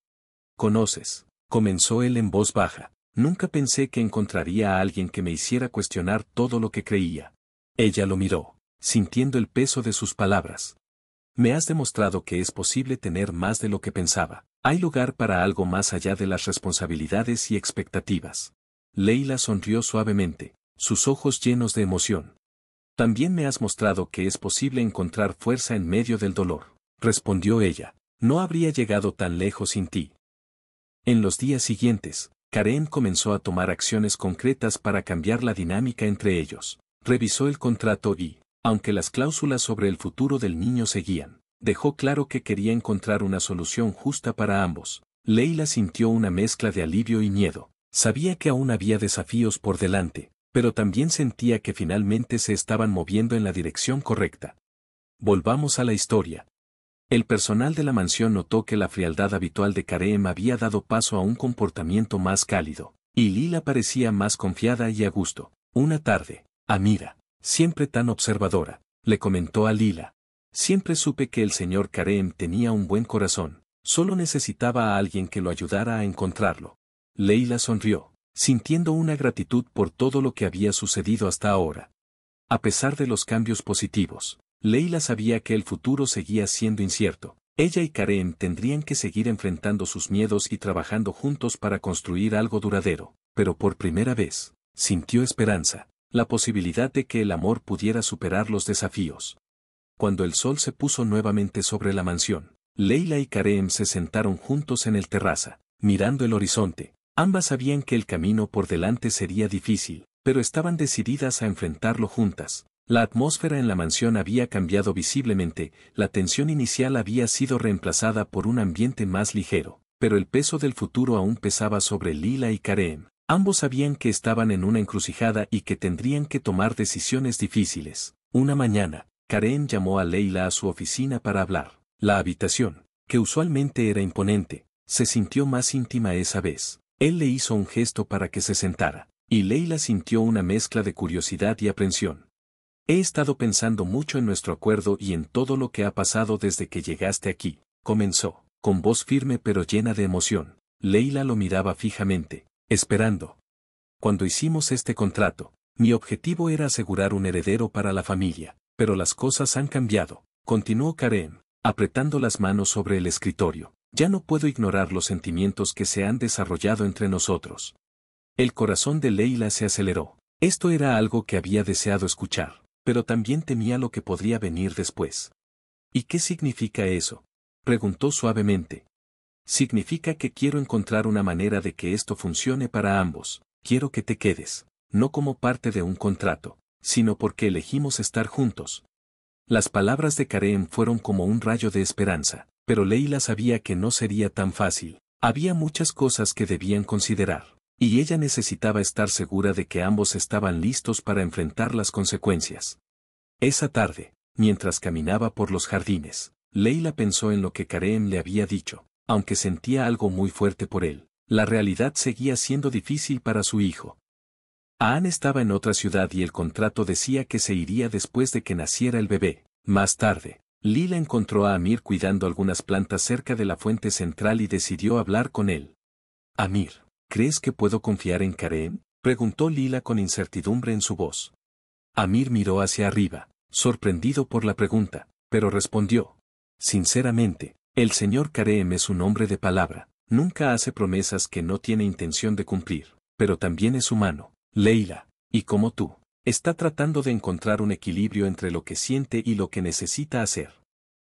«¿Conoces?», comenzó él en voz baja. «Nunca pensé que encontraría a alguien que me hiciera cuestionar todo lo que creía». Ella lo miró, sintiendo el peso de sus palabras. «Me has demostrado que es posible tener más de lo que pensaba. Hay lugar para algo más allá de las responsabilidades y expectativas». Leila sonrió suavemente, sus ojos llenos de emoción. «También me has mostrado que es posible encontrar fuerza en medio del dolor», respondió ella. «No habría llegado tan lejos sin ti». En los días siguientes, Kareem comenzó a tomar acciones concretas para cambiar la dinámica entre ellos. Revisó el contrato y, aunque las cláusulas sobre el futuro del niño seguían, dejó claro que quería encontrar una solución justa para ambos. Leila sintió una mezcla de alivio y miedo. Sabía que aún había desafíos por delante, pero también sentía que finalmente se estaban moviendo en la dirección correcta. Volvamos a la historia. El personal de la mansión notó que la frialdad habitual de Kareem había dado paso a un comportamiento más cálido, y Lila parecía más confiada y a gusto. Una tarde, Amira, siempre tan observadora, le comentó a Lila. «Siempre supe que el señor Kareem tenía un buen corazón, solo necesitaba a alguien que lo ayudara a encontrarlo». Leila sonrió, sintiendo una gratitud por todo lo que había sucedido hasta ahora. A pesar de los cambios positivos, Leila sabía que el futuro seguía siendo incierto. Ella y Kareem tendrían que seguir enfrentando sus miedos y trabajando juntos para construir algo duradero, pero por primera vez, sintió esperanza, la posibilidad de que el amor pudiera superar los desafíos. Cuando el sol se puso nuevamente sobre la mansión, Leila y Kareem se sentaron juntos en el terraza, mirando el horizonte. Ambas sabían que el camino por delante sería difícil, pero estaban decididas a enfrentarlo juntas. La atmósfera en la mansión había cambiado visiblemente, la tensión inicial había sido reemplazada por un ambiente más ligero, pero el peso del futuro aún pesaba sobre Lila y Kareem. Ambos sabían que estaban en una encrucijada y que tendrían que tomar decisiones difíciles. Una mañana, Kareem llamó a Leila a su oficina para hablar. La habitación, que usualmente era imponente, se sintió más íntima esa vez. Él le hizo un gesto para que se sentara, y Leila sintió una mezcla de curiosidad y aprensión. «He estado pensando mucho en nuestro acuerdo y en todo lo que ha pasado desde que llegaste aquí», comenzó, con voz firme pero llena de emoción. Leila lo miraba fijamente, esperando. «Cuando hicimos este contrato, mi objetivo era asegurar un heredero para la familia, pero las cosas han cambiado», continuó Kareem, apretando las manos sobre el escritorio. «Ya no puedo ignorar los sentimientos que se han desarrollado entre nosotros». El corazón de Leila se aceleró. Esto era algo que había deseado escuchar, pero también temía lo que podría venir después. «¿Y qué significa eso?», preguntó suavemente. «Significa que quiero encontrar una manera de que esto funcione para ambos. Quiero que te quedes, no como parte de un contrato, sino porque elegimos estar juntos». Las palabras de Kareem fueron como un rayo de esperanza, pero Leila sabía que no sería tan fácil. Había muchas cosas que debían considerar, y ella necesitaba estar segura de que ambos estaban listos para enfrentar las consecuencias. Esa tarde, mientras caminaba por los jardines, Leila pensó en lo que Kareem le había dicho. Aunque sentía algo muy fuerte por él, la realidad seguía siendo difícil para su hijo. Anne estaba en otra ciudad y el contrato decía que se iría después de que naciera el bebé. Más tarde, Lila encontró a Amir cuidando algunas plantas cerca de la fuente central y decidió hablar con él. «Amir, ¿crees que puedo confiar en Kareem?», preguntó Lila con incertidumbre en su voz. Amir miró hacia arriba, sorprendido por la pregunta, pero respondió: «Sinceramente, el señor Kareem es un hombre de palabra, nunca hace promesas que no tiene intención de cumplir, pero también es humano, Leila, y como tú, está tratando de encontrar un equilibrio entre lo que siente y lo que necesita hacer».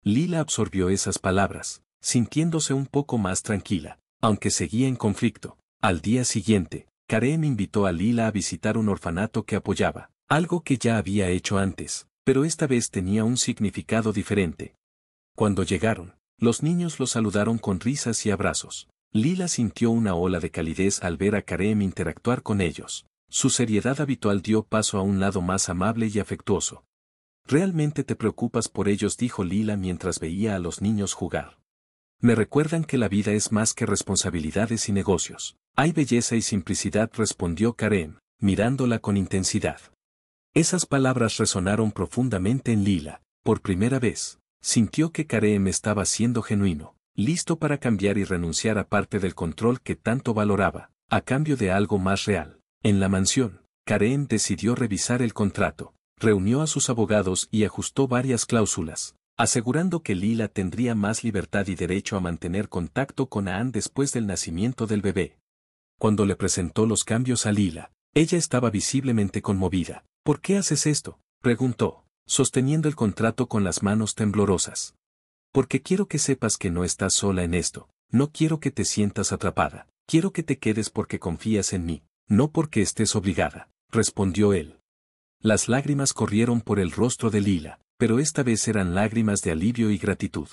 Lila absorbió esas palabras, sintiéndose un poco más tranquila, aunque seguía en conflicto. Al día siguiente, Kareem invitó a Lila a visitar un orfanato que apoyaba, algo que ya había hecho antes, pero esta vez tenía un significado diferente. Cuando llegaron, los niños lo saludaron con risas y abrazos. Lila sintió una ola de calidez al ver a Kareem interactuar con ellos. Su seriedad habitual dio paso a un lado más amable y afectuoso. «¿Realmente te preocupas por ellos?», dijo Lila mientras veía a los niños jugar. «Me recuerdan que la vida es más que responsabilidades y negocios. Hay belleza y simplicidad», respondió Kareem, mirándola con intensidad. Esas palabras resonaron profundamente en Lila. Por primera vez, sintió que Kareem estaba siendo genuino, listo para cambiar y renunciar a parte del control que tanto valoraba, a cambio de algo más real. En la mansión, Kareem decidió revisar el contrato, reunió a sus abogados y ajustó varias cláusulas, asegurando que Lila tendría más libertad y derecho a mantener contacto con Aan después del nacimiento del bebé. Cuando le presentó los cambios a Lila, ella estaba visiblemente conmovida. «¿Por qué haces esto?», preguntó, sosteniendo el contrato con las manos temblorosas. «Porque quiero que sepas que no estás sola en esto, no quiero que te sientas atrapada, quiero que te quedes porque confías en mí, no porque estés obligada», respondió él. Las lágrimas corrieron por el rostro de Lila, pero esta vez eran lágrimas de alivio y gratitud.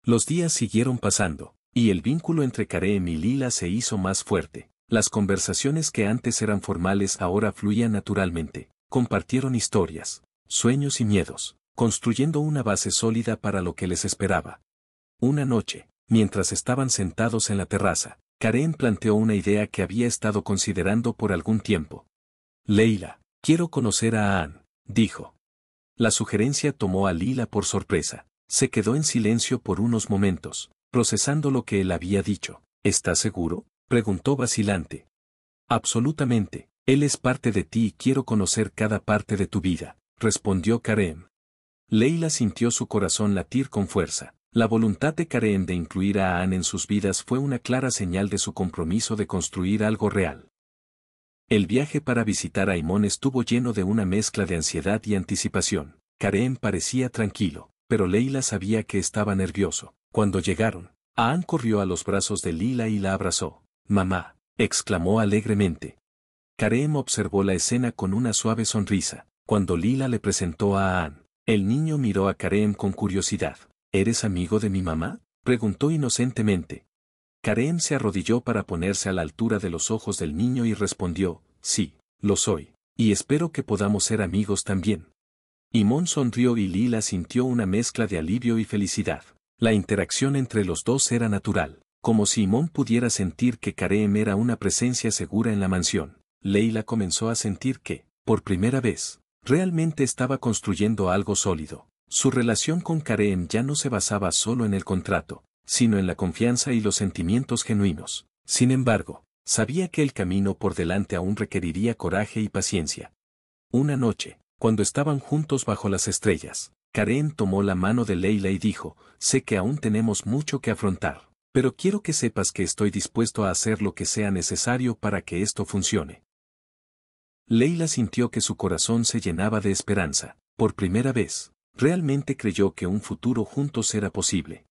Los días siguieron pasando, y el vínculo entre Kareem y Lila se hizo más fuerte. Las conversaciones que antes eran formales ahora fluían naturalmente. Compartieron historias, sueños y miedos, construyendo una base sólida para lo que les esperaba. Una noche, mientras estaban sentados en la terraza, Kareem planteó una idea que había estado considerando por algún tiempo. «Leila, quiero conocer a Aan», dijo. La sugerencia tomó a Lila por sorpresa. Se quedó en silencio por unos momentos, procesando lo que él había dicho. «¿Estás seguro?», preguntó vacilante. «Absolutamente. Él es parte de ti y quiero conocer cada parte de tu vida», respondió Kareem. Leila sintió su corazón latir con fuerza. La voluntad de Kareem de incluir a Aan en sus vidas fue una clara señal de su compromiso de construir algo real. El viaje para visitar a Aimon estuvo lleno de una mezcla de ansiedad y anticipación. Kareem parecía tranquilo, pero Leila sabía que estaba nervioso. Cuando llegaron, Aan corrió a los brazos de Lila y la abrazó. «Mamá», exclamó alegremente. Kareem observó la escena con una suave sonrisa. Cuando Lila le presentó a Aan, el niño miró a Kareem con curiosidad. «¿Eres amigo de mi mamá?», preguntó inocentemente. Kareem se arrodilló para ponerse a la altura de los ojos del niño y respondió: «Sí, lo soy, y espero que podamos ser amigos también». Aimon sonrió y Lila sintió una mezcla de alivio y felicidad. La interacción entre los dos era natural, como si Aimon pudiera sentir que Kareem era una presencia segura en la mansión. Leila comenzó a sentir que, por primera vez, realmente estaba construyendo algo sólido. Su relación con Kareem ya no se basaba solo en el contrato, sino en la confianza y los sentimientos genuinos. Sin embargo, sabía que el camino por delante aún requeriría coraje y paciencia. Una noche, cuando estaban juntos bajo las estrellas, Kareem tomó la mano de Leila y dijo: «Sé que aún tenemos mucho que afrontar, pero quiero que sepas que estoy dispuesto a hacer lo que sea necesario para que esto funcione». Leila sintió que su corazón se llenaba de esperanza. Por primera vez, realmente creyó que un futuro juntos era posible.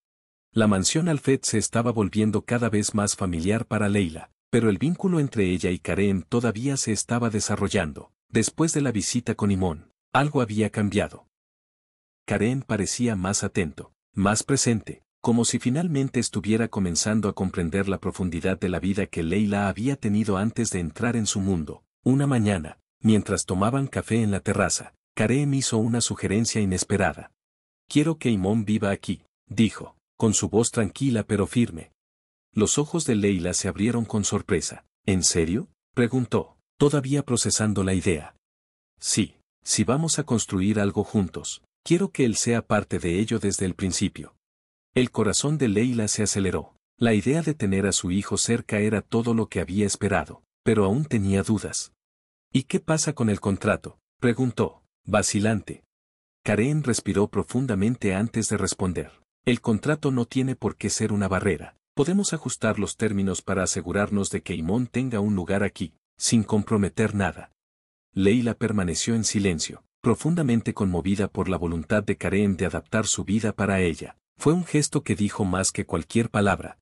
La mansión Alfed se estaba volviendo cada vez más familiar para Leila, pero el vínculo entre ella y Kareem todavía se estaba desarrollando. Después de la visita con Aimon, algo había cambiado. Kareem parecía más atento, más presente, como si finalmente estuviera comenzando a comprender la profundidad de la vida que Leila había tenido antes de entrar en su mundo. Una mañana, mientras tomaban café en la terraza, Kareem hizo una sugerencia inesperada. «Quiero que Aimon viva aquí», dijo, con su voz tranquila pero firme. Los ojos de Leila se abrieron con sorpresa. «¿En serio?», preguntó, todavía procesando la idea. «Sí, si vamos a construir algo juntos, quiero que él sea parte de ello desde el principio». El corazón de Leila se aceleró. La idea de tener a su hijo cerca era todo lo que había esperado, pero aún tenía dudas. «¿Y qué pasa con el contrato?», preguntó, vacilante. Kareem respiró profundamente antes de responder. «El contrato no tiene por qué ser una barrera. Podemos ajustar los términos para asegurarnos de que Aimon tenga un lugar aquí, sin comprometer nada». Leila permaneció en silencio, profundamente conmovida por la voluntad de Kareem de adaptar su vida para ella. Fue un gesto que dijo más que cualquier palabra.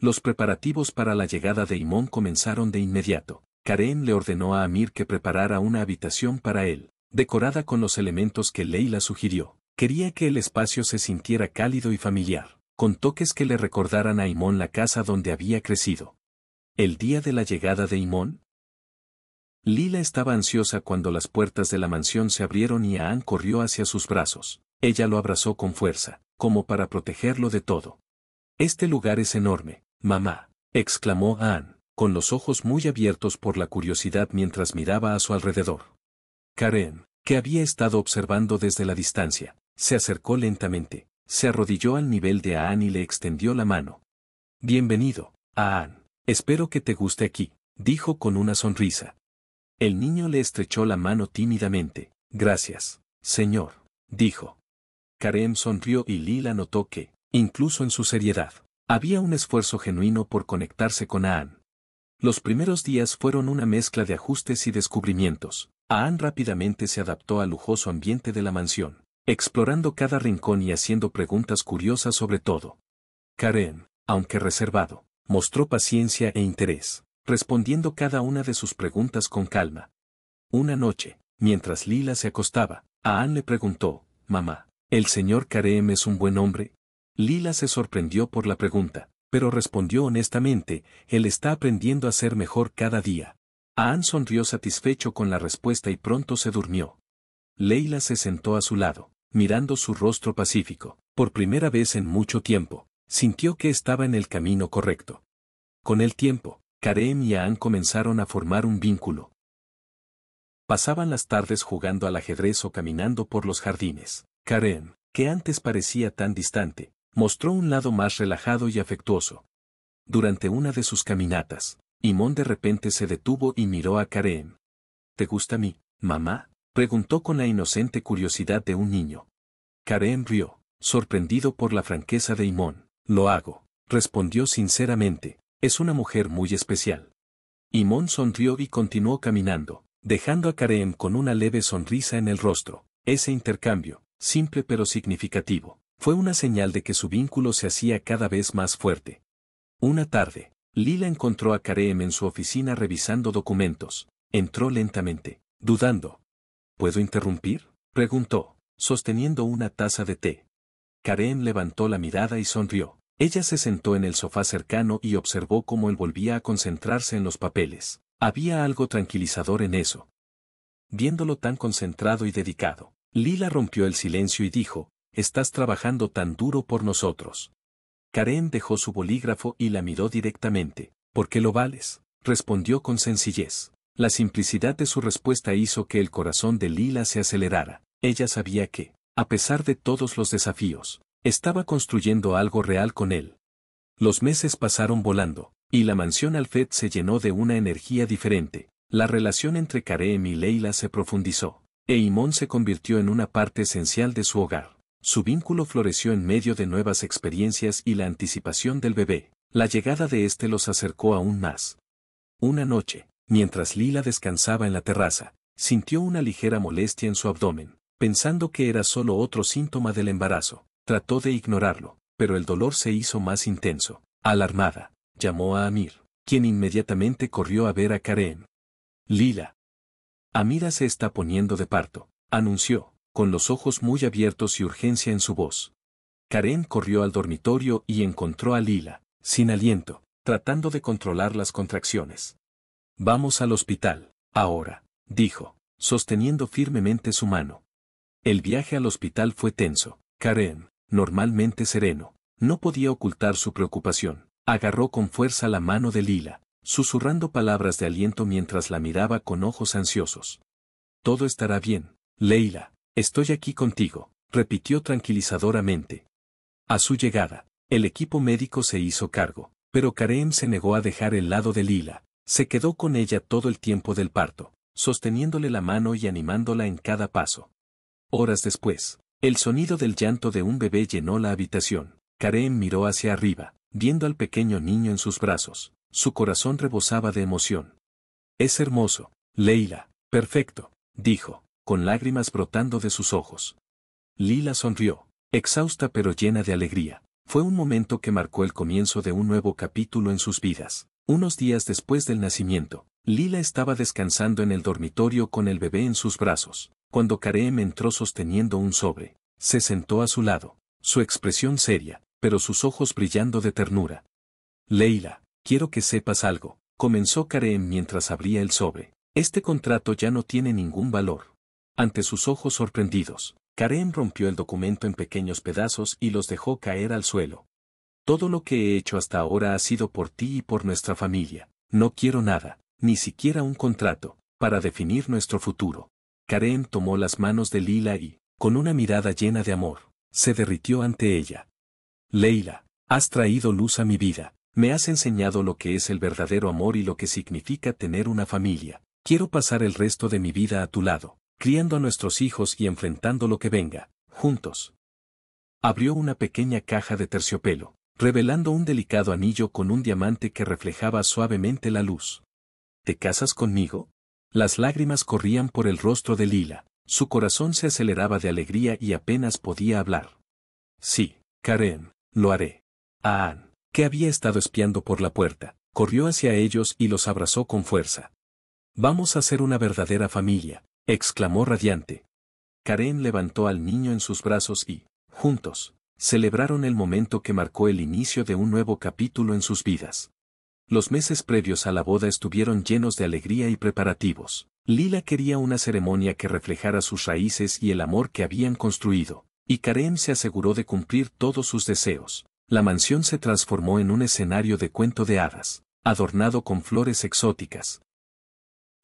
Los preparativos para la llegada de Aimon comenzaron de inmediato. Kareem le ordenó a Amir que preparara una habitación para él, decorada con los elementos que Leila sugirió. Quería que el espacio se sintiera cálido y familiar, con toques que le recordaran a Aimon la casa donde había crecido. El día de la llegada de Aimon, Lila estaba ansiosa cuando las puertas de la mansión se abrieron y Aan corrió hacia sus brazos. Ella lo abrazó con fuerza, como para protegerlo de todo. «Este lugar es enorme, mamá», exclamó Aan, con los ojos muy abiertos por la curiosidad mientras miraba a su alrededor. Karen, que había estado observando desde la distancia, se acercó lentamente, se arrodilló al nivel de Aan y le extendió la mano. «Bienvenido, Aan. Espero que te guste aquí», dijo con una sonrisa. El niño le estrechó la mano tímidamente. «Gracias, señor», dijo. Karen sonrió y Lila notó que, incluso en su seriedad, había un esfuerzo genuino por conectarse con Aan. Los primeros días fueron una mezcla de ajustes y descubrimientos. Aan rápidamente se adaptó al lujoso ambiente de la mansión, explorando cada rincón y haciendo preguntas curiosas sobre todo. Karen, aunque reservado, mostró paciencia e interés, respondiendo cada una de sus preguntas con calma. Una noche, mientras Lila se acostaba, Aan le preguntó, «Mamá, ¿el señor Karem es un buen hombre?» Lila se sorprendió por la pregunta, pero respondió honestamente, «Él está aprendiendo a ser mejor cada día». Aan sonrió satisfecho con la respuesta y pronto se durmió. Leila se sentó a su lado, mirando su rostro pacífico. Por primera vez en mucho tiempo, sintió que estaba en el camino correcto. Con el tiempo, Karem y Aan comenzaron a formar un vínculo. Pasaban las tardes jugando al ajedrez o caminando por los jardines. Karem, que antes parecía tan distante, mostró un lado más relajado y afectuoso. Durante una de sus caminatas, Imón de repente se detuvo y miró a Karem. «¿Te gusta mí, mamá?», preguntó con la inocente curiosidad de un niño. Karem rió, sorprendido por la franqueza de Imón. «Lo hago», respondió sinceramente, «es una mujer muy especial». Imón sonrió y continuó caminando, dejando a Karem con una leve sonrisa en el rostro. Ese intercambio, simple pero significativo, fue una señal de que su vínculo se hacía cada vez más fuerte. Una tarde, Lila encontró a Karem en su oficina revisando documentos. Entró lentamente, dudando. «¿Puedo interrumpir?», preguntó, sosteniendo una taza de té. Karem levantó la mirada y sonrió. Ella se sentó en el sofá cercano y observó cómo él volvía a concentrarse en los papeles. Había algo tranquilizador en eso. Viéndolo tan concentrado y dedicado, Lila rompió el silencio y dijo, «Estás trabajando tan duro por nosotros». Karem dejó su bolígrafo y la miró directamente. «¿Por qué lo vales?», respondió con sencillez. La simplicidad de su respuesta hizo que el corazón de Lila se acelerara. Ella sabía que, a pesar de todos los desafíos, estaba construyendo algo real con él. Los meses pasaron volando, y la mansión Alfed se llenó de una energía diferente. La relación entre Karem y Leila se profundizó, e Imón se convirtió en una parte esencial de su hogar. Su vínculo floreció en medio de nuevas experiencias y la anticipación del bebé. La llegada de este los acercó aún más. Una noche, mientras Lila descansaba en la terraza, sintió una ligera molestia en su abdomen, pensando que era solo otro síntoma del embarazo. Trató de ignorarlo, pero el dolor se hizo más intenso. Alarmada, llamó a Amir, quien inmediatamente corrió a ver a Karem. «Lila. Amira se está poniendo de parto», anunció, con los ojos muy abiertos y urgencia en su voz. Karem corrió al dormitorio y encontró a Lila, sin aliento, tratando de controlar las contracciones. «Vamos al hospital, ahora», dijo, sosteniendo firmemente su mano. El viaje al hospital fue tenso. Karem, normalmente sereno, no podía ocultar su preocupación. Agarró con fuerza la mano de Lila, susurrando palabras de aliento mientras la miraba con ojos ansiosos. «Todo estará bien, Leila, estoy aquí contigo», repitió tranquilizadoramente. A su llegada, el equipo médico se hizo cargo, pero Karem se negó a dejar el lado de Lila. Se quedó con ella todo el tiempo del parto, sosteniéndole la mano y animándola en cada paso. Horas después, el sonido del llanto de un bebé llenó la habitación. Karem miró hacia arriba, viendo al pequeño niño en sus brazos. Su corazón rebosaba de emoción. «Es hermoso, Leila, perfecto», dijo, con lágrimas brotando de sus ojos. Lila sonrió, exhausta pero llena de alegría. Fue un momento que marcó el comienzo de un nuevo capítulo en sus vidas. Unos días después del nacimiento, Lila estaba descansando en el dormitorio con el bebé en sus brazos, cuando Karem entró sosteniendo un sobre. Se sentó a su lado, su expresión seria, pero sus ojos brillando de ternura. «Leila, quiero que sepas algo», comenzó Karem mientras abría el sobre. Este contrato ya no tiene ningún valor. Ante sus ojos sorprendidos, Karen rompió el documento en pequeños pedazos y los dejó caer al suelo. Todo lo que he hecho hasta ahora ha sido por ti y por nuestra familia. No quiero nada, ni siquiera un contrato, para definir nuestro futuro. Karen tomó las manos de Lila y, con una mirada llena de amor, se derritió ante ella. Leila, has traído luz a mi vida, me has enseñado lo que es el verdadero amor y lo que significa tener una familia. Quiero pasar el resto de mi vida a tu lado, criando a nuestros hijos y enfrentando lo que venga, juntos. Abrió una pequeña caja de terciopelo, revelando un delicado anillo con un diamante que reflejaba suavemente la luz. ¿Te casas conmigo? Las lágrimas corrían por el rostro de Lila, su corazón se aceleraba de alegría y apenas podía hablar. Sí, Karen, lo haré. Anne, que había estado espiando por la puerta, corrió hacia ellos y los abrazó con fuerza. Vamos a ser una verdadera familia, exclamó radiante. Karen levantó al niño en sus brazos y, juntos, celebraron el momento que marcó el inicio de un nuevo capítulo en sus vidas. Los meses previos a la boda estuvieron llenos de alegría y preparativos. Lila quería una ceremonia que reflejara sus raíces y el amor que habían construido, y Karen se aseguró de cumplir todos sus deseos. La mansión se transformó en un escenario de cuento de hadas, adornado con flores exóticas.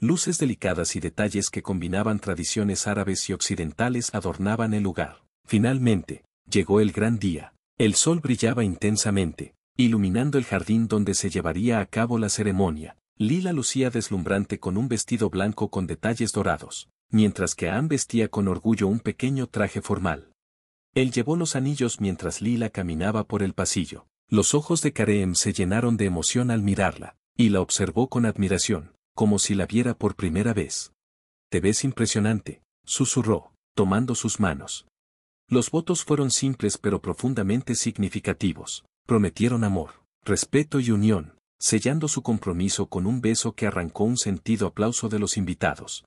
Luces delicadas y detalles que combinaban tradiciones árabes y occidentales adornaban el lugar. Finalmente, llegó el gran día. El sol brillaba intensamente, iluminando el jardín donde se llevaría a cabo la ceremonia. Lila lucía deslumbrante con un vestido blanco con detalles dorados, mientras que Anne vestía con orgullo un pequeño traje formal. Él llevó los anillos mientras Lila caminaba por el pasillo. Los ojos de Karen se llenaron de emoción al mirarla, y la observó con admiración, como si la viera por primera vez. «Te ves impresionante», susurró, tomando sus manos. Los votos fueron simples pero profundamente significativos. Prometieron amor, respeto y unión, sellando su compromiso con un beso que arrancó un sentido aplauso de los invitados.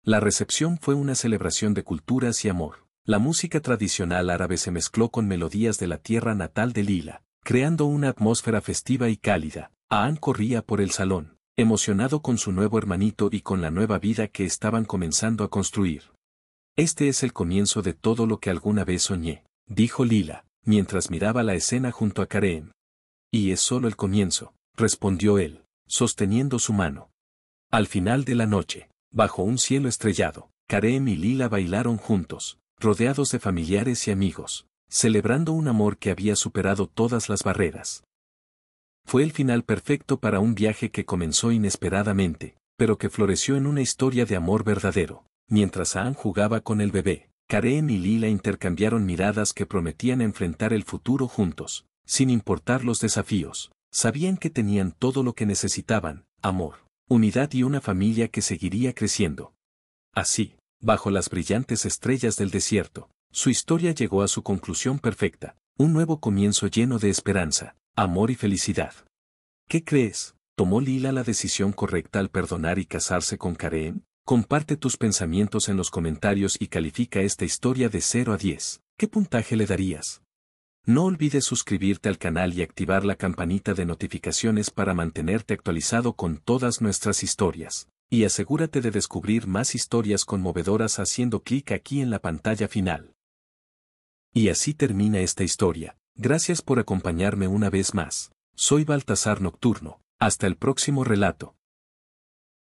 La recepción fue una celebración de culturas y amor. La música tradicional árabe se mezcló con melodías de la tierra natal de Lila, creando una atmósfera festiva y cálida. Anne corría por el salón, emocionado con su nuevo hermanito y con la nueva vida que estaban comenzando a construir. «Este es el comienzo de todo lo que alguna vez soñé», dijo Lila, mientras miraba la escena junto a Karen. «Y es solo el comienzo», respondió él, sosteniendo su mano. Al final de la noche, bajo un cielo estrellado, Karen y Lila bailaron juntos, rodeados de familiares y amigos, celebrando un amor que había superado todas las barreras. Fue el final perfecto para un viaje que comenzó inesperadamente, pero que floreció en una historia de amor verdadero. Mientras Anne jugaba con el bebé, Karen y Lila intercambiaron miradas que prometían enfrentar el futuro juntos, sin importar los desafíos. Sabían que tenían todo lo que necesitaban: amor, unidad y una familia que seguiría creciendo. Así, bajo las brillantes estrellas del desierto, su historia llegó a su conclusión perfecta, un nuevo comienzo lleno de esperanza, amor y felicidad. ¿Qué crees? ¿Tomó Lila la decisión correcta al perdonar y casarse con Karen? Comparte tus pensamientos en los comentarios y califica esta historia de 0 a 10. ¿Qué puntaje le darías? No olvides suscribirte al canal y activar la campanita de notificaciones para mantenerte actualizado con todas nuestras historias. Y asegúrate de descubrir más historias conmovedoras haciendo clic aquí en la pantalla final. Y así termina esta historia. Gracias por acompañarme una vez más. Soy Baltasar Nocturno. Hasta el próximo relato.